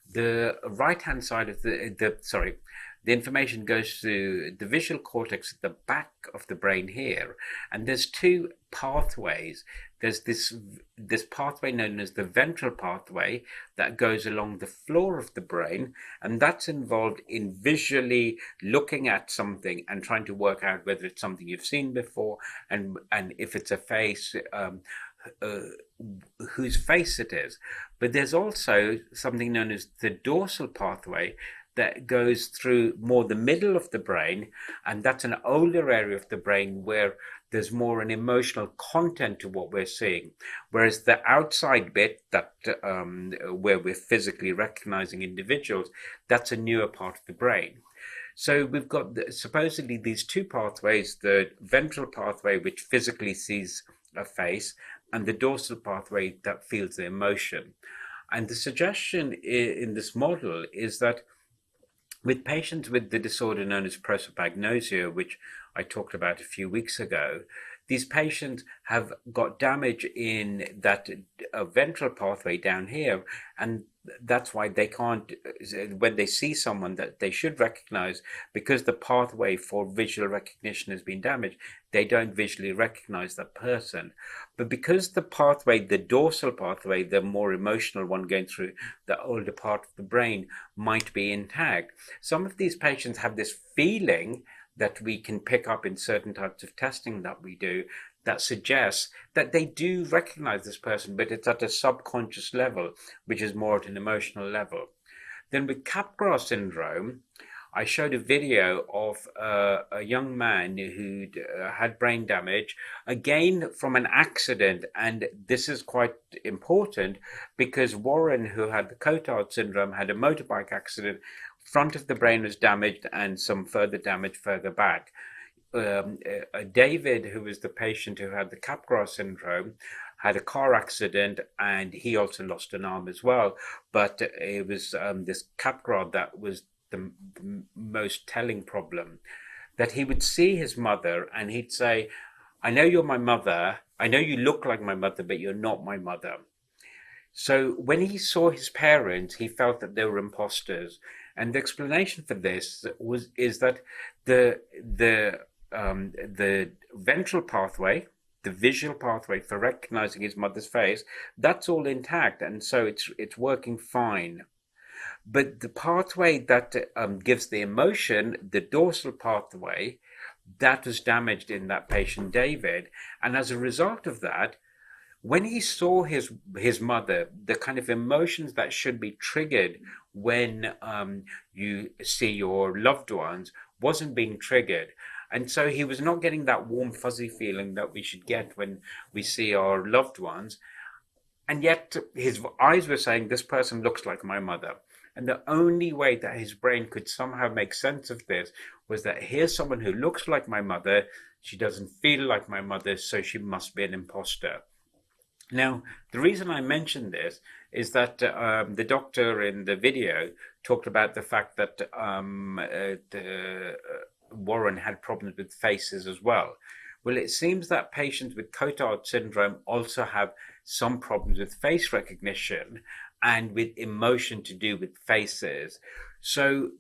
the right-hand side of the information goes to the visual cortex at the back of the brain here. And there's two pathways. There's this pathway known as the ventral pathway that goes along the floor of the brain. And that's involved in visually looking at something and trying to work out whether it's something you've seen before and if it's a face, whose face it is. But there's also something known as the dorsal pathway that goes through more the middle of the brain, and that's an older area of the brain where there's more an emotional content to what we're seeing, whereas the outside bit that where we're physically recognizing individuals, that's a newer part of the brain. So we've got supposedly these two pathways, the ventral pathway which physically sees a face and the dorsal pathway that feels the emotion. And the suggestion in this model is that with patients with the disorder known as prosopagnosia, which I talked about a few weeks ago, these patients have got damage in that ventral pathway down here, and that's why they can't, when they see someone that they should recognize, because the pathway for visual recognition has been damaged, they don't visually recognize that person. But because the pathway, the dorsal pathway, the more emotional one going through the older part of the brain, might be intact, some of these patients have this feeling that we can pick up in certain types of testing that we do that suggests that they do recognize this person, but it's at a subconscious level, which is more at an emotional level. Then with Capgras syndrome, I showed a video of a young man who'd had brain damage, again from an accident. And this is quite important because Warren, who had the Cotard syndrome, had a motorbike accident. Front of the brain was damaged and some further damage further back. David, who was the patient who had the Capgras syndrome, had a car accident and he also lost an arm as well. But it was this Capgras that was the most telling problem, that he would see his mother and he'd say, "I know you're my mother. I know you look like my mother, but you're not my mother." So when he saw his parents, he felt that they were imposters. And the explanation for this is that the ventral pathway, the visual pathway for recognizing his mother's face, that's all intact, and so it's working fine. But the pathway that gives the emotion, the dorsal pathway, that was damaged in that patient David, and as a result of that, when he saw his mother, the kind of emotions that should be triggered when you see your loved ones wasn't being triggered. And so he was not getting that warm, fuzzy feeling that we should get when we see our loved ones. And yet his eyes were saying, this person looks like my mother. And the only way that his brain could somehow make sense of this was that here's someone who looks like my mother. She doesn't feel like my mother, so she must be an imposter. Now, the reason I mention this is that the doctor in the video talked about the fact that Warren had problems with faces as well. Well, it seems that patients with Cotard syndrome also have some problems with face recognition and with emotion to do with faces. So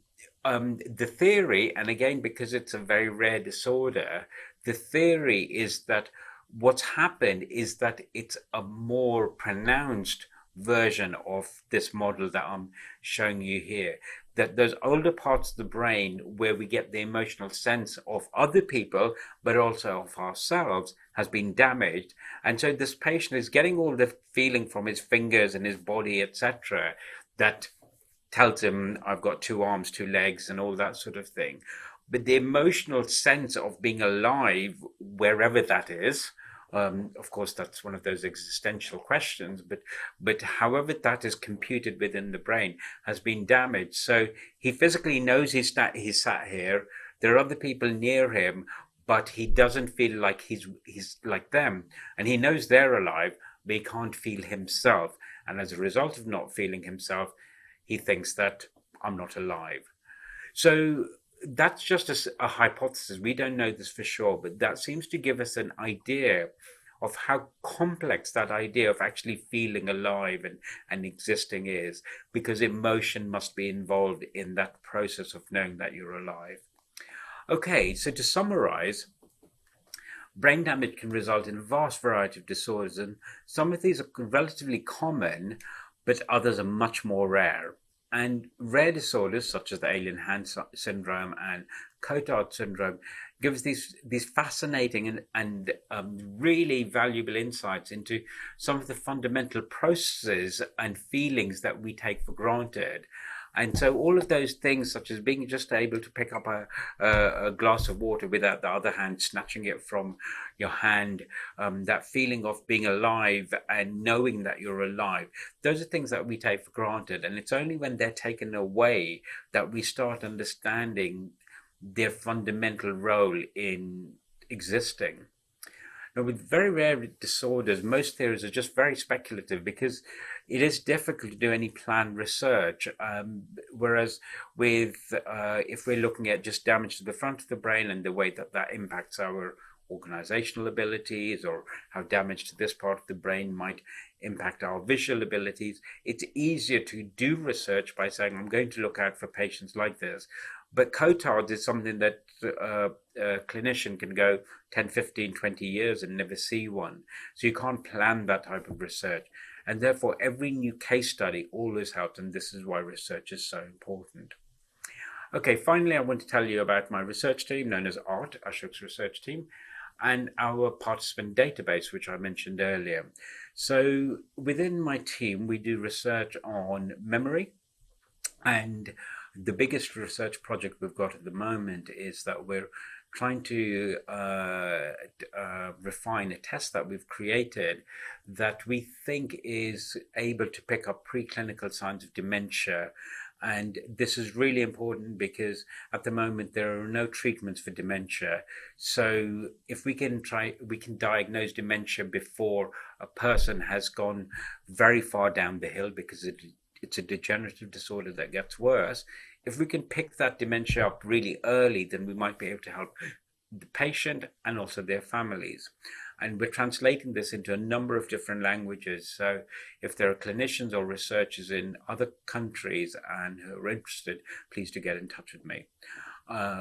the theory, and again, because it's a very rare disorder, the theory is that what's happened is that it's a more pronounced version of this model that I'm showing you here. That those older parts of the brain where we get the emotional sense of other people, but also of ourselves, has been damaged. And so this patient is getting all the feeling from his fingers and his body, etc., that tells him, I've got 2 arms, 2 legs, and all that sort of thing. But the emotional sense of being alive, wherever that is, of course, that's one of those existential questions, but however that is computed within the brain has been damaged. So he physically knows he's sat here. There are other people near him, but he doesn't feel like he's like them. And he knows they're alive, but he can't feel himself. And as a result of not feeling himself, he thinks that I'm not alive. So that's just a hypothesis. We don't know this for sure, but that seems to give us an idea of how complex that idea of actually feeling alive and existing is, because emotion must be involved in that process of knowing that you're alive. Okay, so to summarize, brain damage can result in a vast variety of disorders, and some of these are relatively common, but others are much more rare. And rare disorders such as the alien hand syndrome and Cotard syndrome gives these fascinating and really valuable insights into some of the fundamental processes and feelings that we take for granted. And so all of those things, such as being just able to pick up a glass of water without the other hand snatching it from your hand, that feeling of being alive and knowing that you're alive, those are things that we take for granted. And it's only when they're taken away that we start understanding their fundamental role in existing. Now, with very rare disorders, most theories are just very speculative because it is difficult to do any planned research. Whereas with, if we're looking at just damage to the front of the brain and the way that that impacts our organizational abilities, or how damage to this part of the brain might impact our visual abilities, it's easier to do research by saying, I'm going to look out for patients like this. But Cotard is something that a clinician can go 10, 15, 20 years and never see one. So you can't plan that type of research. And therefore, every new case study always helps. And this is why research is so important. Okay, finally, I want to tell you about my research team, known as ART, Ashok's research team, and our participant database, which I mentioned earlier. So within my team, we do research on memory, and the biggest research project we've got at the moment is that we're trying to refine a test that we've created that we think is able to pick up preclinical signs of dementia. And this is really important because at the moment there are no treatments for dementia. So if we can diagnose dementia before a person has gone very far down the hill, because it's a degenerative disorder that gets worse. If we can pick that dementia up really early, then we might be able to help the patient and also their families. And we're translating this into a number of different languages. So if there are clinicians or researchers in other countries and who are interested, please do get in touch with me.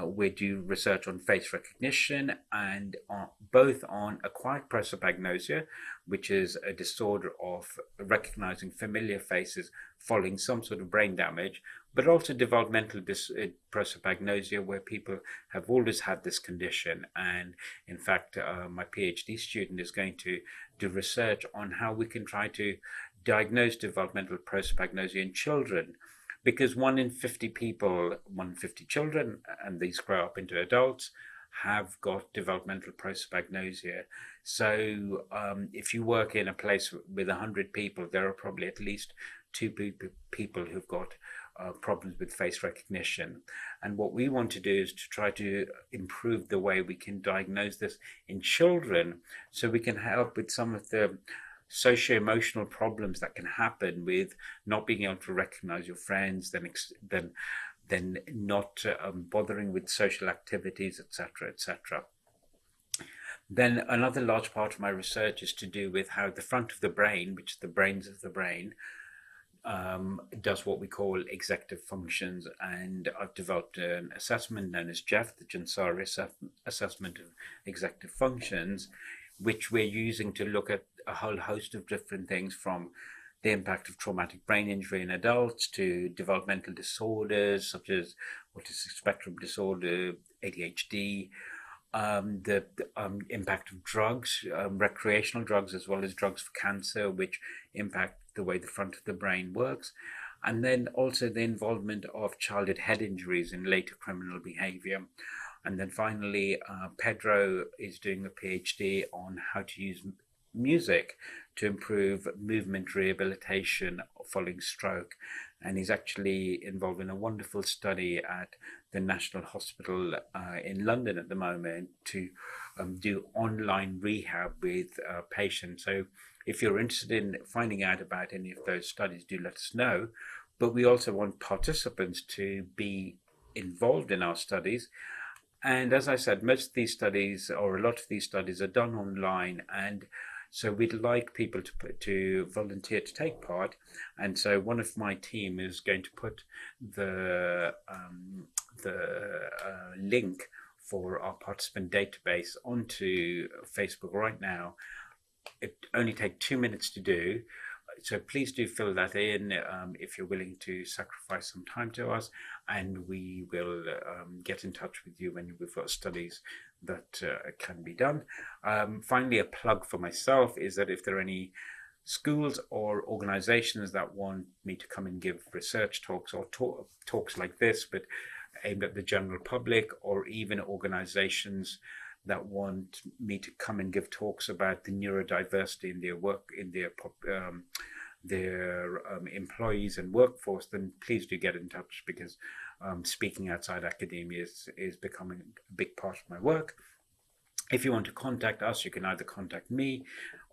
We do research on face recognition and both on acquired prosopagnosia, which is a disorder of recognizing familiar faces following some sort of brain damage, but also developmental prosopagnosia, where people have always had this condition. And in fact, my PhD student is going to do research on how we can try to diagnose developmental prosopagnosia in children. Because 1 in 50 people, 1 in 50 children, and these grow up into adults, have got developmental prosopagnosia. So if you work in a place with 100 people, there are probably at least 2 people who've got problems with face recognition. And what we want to do is to try to improve the way we can diagnose this in children, so we can help with some of the socio-emotional problems that can happen with not being able to recognize your friends, then not bothering with social activities, etc., etc. Then another large part of my research is to do with how the front of the brain, which is the brains of the brain, does what we call executive functions. And I've developed an assessment known as GEF, the Jansari Assessment of Executive Functions, which we're using to look at a whole host of different things, from the impact of traumatic brain injury in adults to developmental disorders such as autistic spectrum disorder, ADHD, the impact of drugs, recreational drugs, as well as drugs for cancer, which impact the way the front of the brain works. And then also the involvement of childhood head injuries in later criminal behavior. And then finally, Pedro is doing a PhD on how to use music to improve movement rehabilitation following stroke. And he's actually involved in a wonderful study at the National Hospital in London at the moment to do online rehab with patients. So if you're interested in finding out about any of those studies, do let us know. But we also want participants to be involved in our studies. And as I said, most of these studies, or a lot of these studies, are done online, and so we'd like people to volunteer to take part. And so one of my team is going to put the link for our participant database onto Facebook right now. It only takes 2 minutes to do. So please do fill that in if you're willing to sacrifice some time to us, and we will get in touch with you when we've got studies that can be done. Finally, a plug for myself is that if there are any schools or organizations that want me to come and give research talks or talks like this, but aimed at the general public, or even organizations that want me to come and give talks about the neurodiversity in their work, in their employees and workforce, then please do get in touch, because speaking outside academia is becoming a big part of my work. If you want to contact us, you can either contact me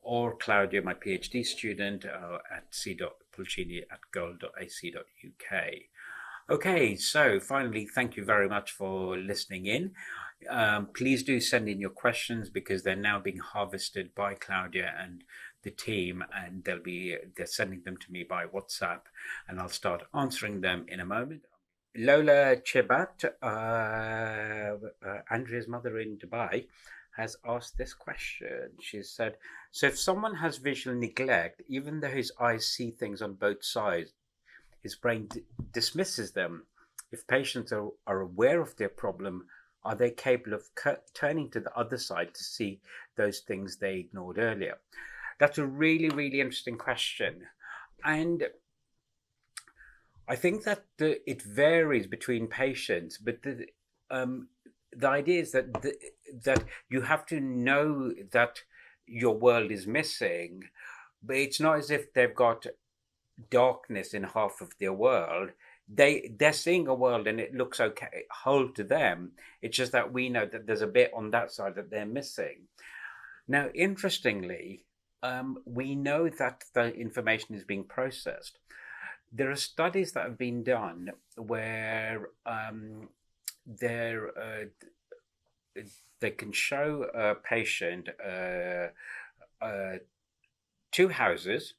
or Claudia, my PhD student, at c.pulcini@goal.ac.uk. Okay, so finally, thank you very much for listening in. Please do send in your questions, because they're now being harvested by Claudia and the team, and they're sending them to me by WhatsApp, and I'll start answering them in a moment. Lola Chebat, Andrea's mother in Dubai, has asked this question. She said, so if someone has visual neglect, even though his eyes see things on both sides, his brain dismisses them. If patients are aware of their problem, are they capable of turning to the other side to see those things they ignored earlier? That's a really, really interesting question. And I think that it varies between patients, but the idea is that you have to know that your world is missing, but it's not as if they've got darkness in half of their world. They're seeing a world and it looks okay, whole to them. It's just that we know that there's a bit on that side that they're missing. Now, interestingly, we know that the information is being processed. There are studies that have been done where they can show a patient two houses,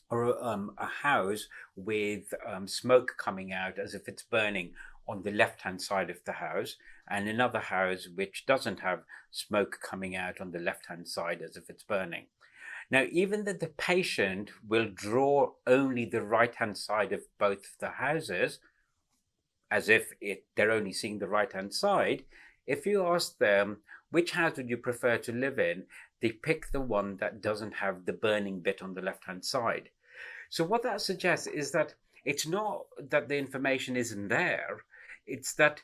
or a house with smoke coming out as if it's burning on the left-hand side of the house, and another house which doesn't have smoke coming out on the left-hand side as if it's burning. Now, even though the patient will draw only the right-hand side of both of the houses, as if they're only seeing the right-hand side, if you ask them, which house would you prefer to live in, they pick the one that doesn't have the burning bit on the left-hand side. So what that suggests is that it's not that the information isn't there, it's that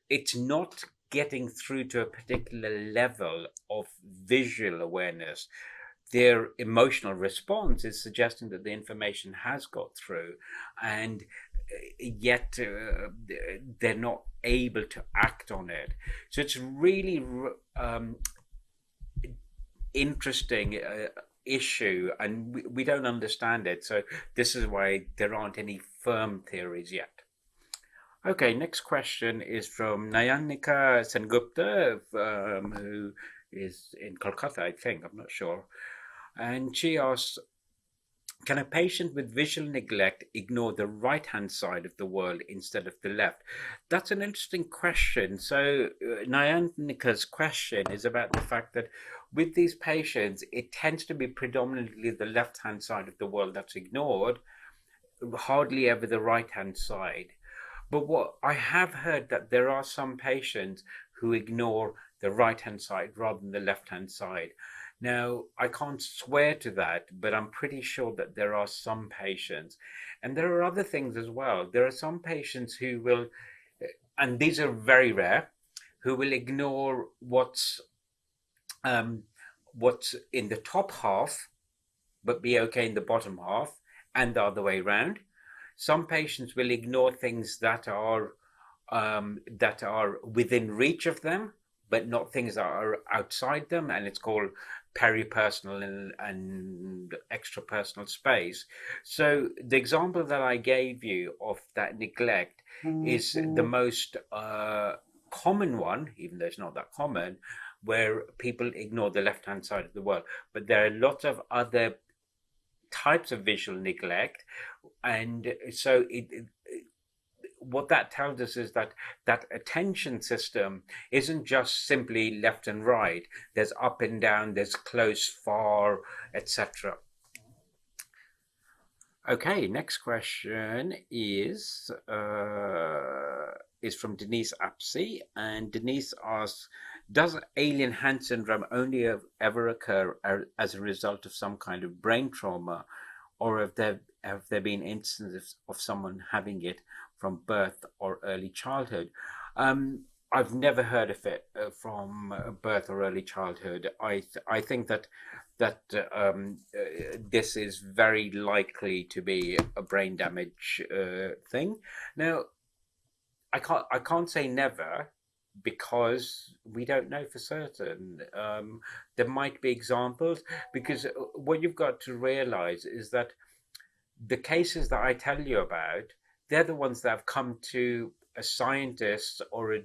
it's not getting through to a particular level of visual awareness. Their emotional response is suggesting that the information has got through, and yet they're not able to act on it. So it's really interesting issue, and we don't understand it. So this is why there aren't any firm theories yet. Okay, next question is from Nayanika Sengupta, who is in Kolkata, I think, I'm not sure. And she asks, can a patient with visual neglect ignore the right-hand side of the world instead of the left? That's an interesting question. So Nayanika's question is about the fact that with these patients, it tends to be predominantly the left-hand side of the world that's ignored, hardly ever the right-hand side. But what I have heard that there are some patients who ignore the right-hand side rather than the left-hand side. Now, I can't swear to that, but I'm pretty sure that there are some patients. And there are other things as well. There are some patients who will, and these are very rare, who will ignore what's in the top half, but be okay in the bottom half, and the other way around. Some patients will ignore things that are within reach of them, but not things that are outside them, and it's called peripersonal and extrapersonal space. So the example that I gave you of that neglect is the most common one, even though it's not that common, where people ignore the left-hand side of the world. But there are lots of other types of visual neglect, and so what that tells us is that that attention system isn't just simply left and right. There's up and down, there's close, far, etc. Okay, next question is from Denise Apsey, and Denise asks, does alien hand syndrome only ever occur as a result of some kind of brain trauma, or have there been instances of someone having it from birth or early childhood? I've never heard of it from birth or early childhood. I think that this is very likely to be a brain damage thing. Now, I can't say never, because we don't know for certain. There might be examples, because what you've got to realize is that the cases that I tell you about, they're the ones that have come to a scientist or a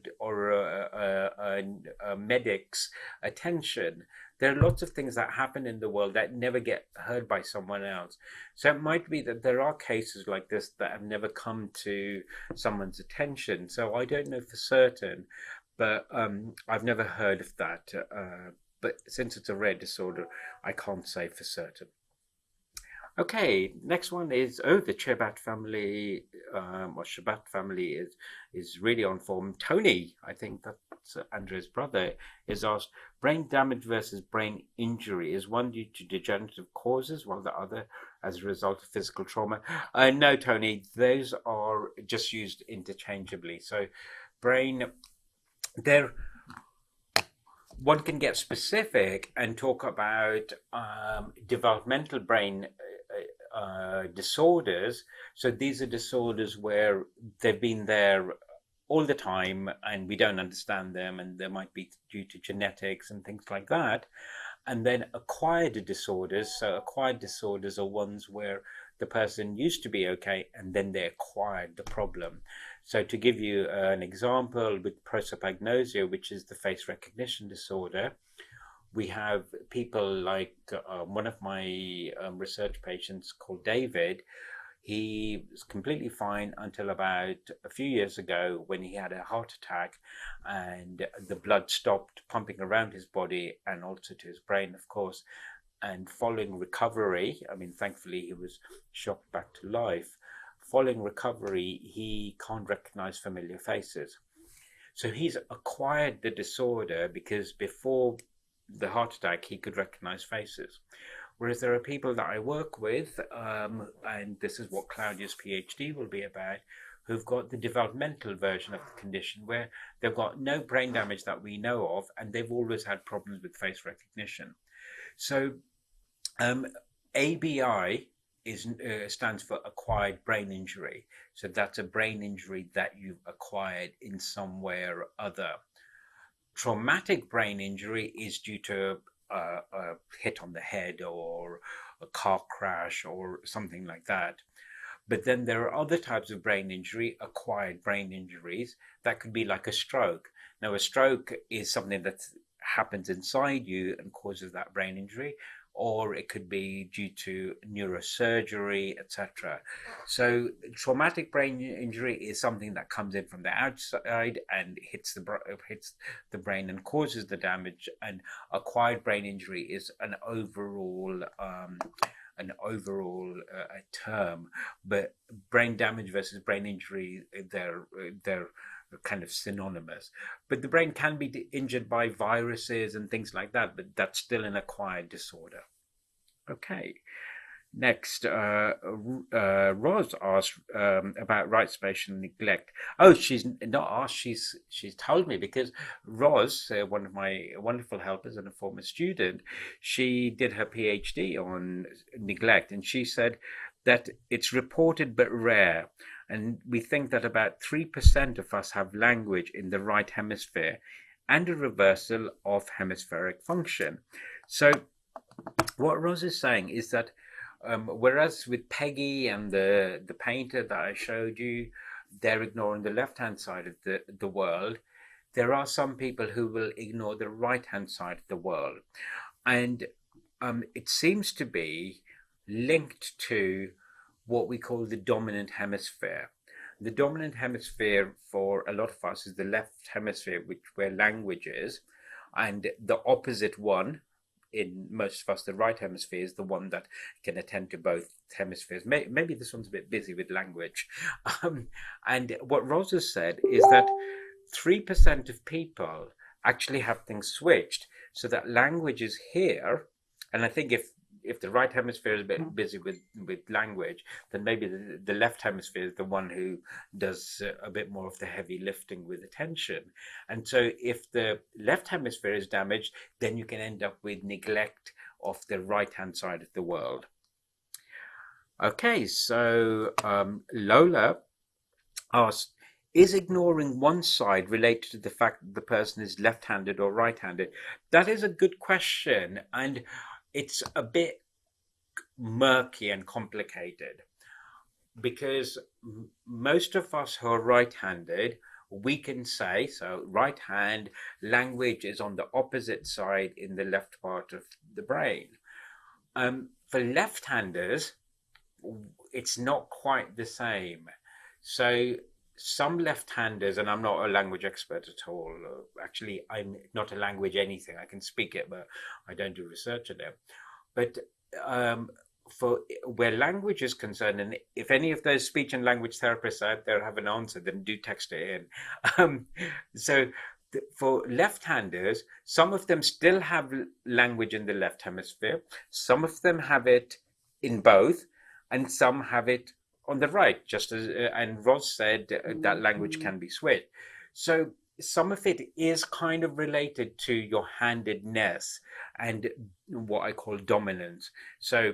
medic's attention. There are lots of things that happen in the world that never get heard by someone else. So it might be that there are cases like this that have never come to someone's attention. So I don't know for certain, but I've never heard of that. But since it's a rare disorder, I can't say for certain. Okay, next one is, the Shabat family, or Shabat family is really on form. Tony, I think that's Andrew's brother, is asked, brain damage versus brain injury, is one due to degenerative causes while the other as a result of physical trauma? No, Tony, those are just used interchangeably. So one can get specific and talk about developmental brain disorders. So these are disorders where they've been there all the time and we don't understand them, and they might be due to genetics and things like that. And then acquired disorders. So acquired disorders are ones where the person used to be okay and then they acquired the problem. So to give you an example, with prosopagnosia, which is the face recognition disorder, we have people like one of my research patients called David. He was completely fine until about a few years ago when he had a heart attack and the blood stopped pumping around his body and also to his brain, of course. And following recovery, I mean, thankfully he was shocked back to life. Following recovery, he can't recognize familiar faces. So he's acquired the disorder because before the heart attack, he could recognize faces. Whereas there are people that I work with, and this is what Claudia's PhD will be about, who've got the developmental version of the condition where they've got no brain damage that we know of, and they've always had problems with face recognition. So ABI stands for acquired brain injury. So that's a brain injury that you've acquired in some way or other. Traumatic brain injury is due to a hit on the head or a car crash or something like that. But then there are other types of brain injury, acquired brain injuries, that could be like a stroke. Now, a stroke is something that happens inside you and causes that brain injury, or it could be due to neurosurgery, etc. So traumatic brain injury is something that comes in from the outside and hits the brain and causes the damage. And acquired brain injury is an overall term. But brain damage versus brain injury, they're kind of synonymous. But the brain can be injured by viruses and things like that, but that's still an acquired disorder. Okay. Next, Roz asked about right spatial neglect. Oh, she's not asked, she's told me, because Roz, one of my wonderful helpers and a former student, she did her PhD on neglect, and she said that it's reported but rare. And we think that about 3% of us have language in the right hemisphere and a reversal of hemispheric function. So what Roz is saying is that whereas with Peggy and the painter that I showed you, they're ignoring the left-hand side of the world, there are some people who will ignore the right-hand side of the world. And it seems to be linked to what we call the dominant hemisphere. The dominant hemisphere for a lot of us is the left hemisphere, where language is, and the opposite one, in most of us, the right hemisphere, is the one that can attend to both hemispheres. Maybe this one's a bit busy with language. And what Rosa said is that 3% of people actually have things switched, so that language is here. And I think if the right hemisphere is a bit busy with language, then maybe the left hemisphere is the one who does a bit more of the heavy lifting with attention. And so if the left hemisphere is damaged, then you can end up with neglect of the right-hand side of the world. Okay, so Lola asked, is ignoring one side related to the fact that the person is left-handed or right-handed? That is a good question, and it's a bit murky and complicated, because most of us who are right-handed, we can say, so right hand, language is on the opposite side in the left part of the brain. For left-handers, it's not quite the same. So some left-handers, and I'm not a language expert at all. Actually, I'm not a language anything. I can speak it, but I don't do research on it. But for where language is concerned, and if any of those speech and language therapists out there have an answer, then do text it in. So for left-handers, some of them still have language in the left hemisphere. Some of them have it in both, and some have it on the right, just as, and Roz said that language can be switched. So some of it is kind of related to your handedness and what I call dominance. So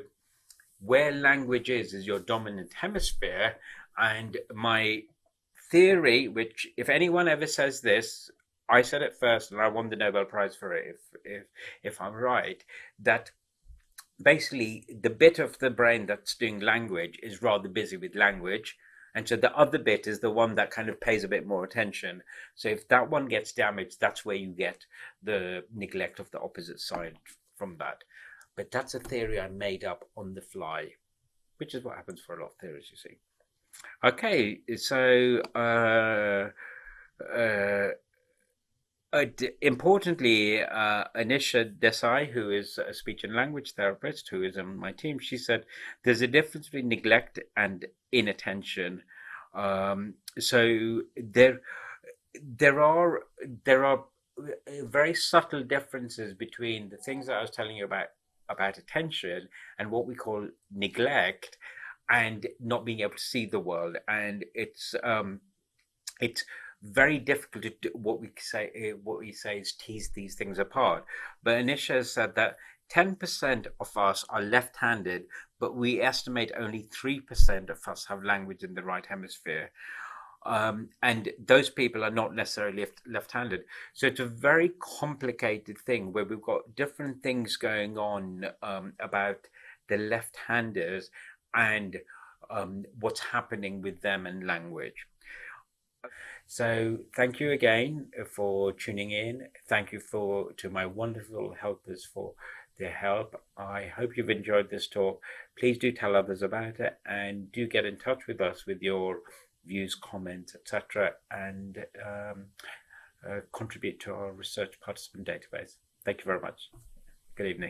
where language is your dominant hemisphere. And my theory, which if anyone ever says this, I said it first and I won the Nobel Prize for it if I'm right, that basically the bit of the brain that's doing language is rather busy with language. And so the other bit is the one that kind of pays a bit more attention. So if that one gets damaged, that's where you get the neglect of the opposite side from that. But that's a theory I made up on the fly, which is what happens for a lot of theories, you see. Okay, so importantly, Anisha Desai, who is a speech and language therapist, who is on my team, she said there's a difference between neglect and inattention. So there are very subtle differences between the things that I was telling you about attention and what we call neglect, and not being able to see the world. And it's very difficult to do what we say is tease these things apart. But Anisha has said that 10% of us are left-handed, but we estimate only 3% of us have language in the right hemisphere. And those people are not necessarily left-handed. So it's a very complicated thing where we've got different things going on about the left-handers and what's happening with them and language. So thank you again for tuning in. Thank you to my wonderful helpers for their help. I hope you've enjoyed this talk. Please do tell others about it, and do get in touch with us with your views, comments, etc., and contribute to our research participant database. Thank you very much. Good evening.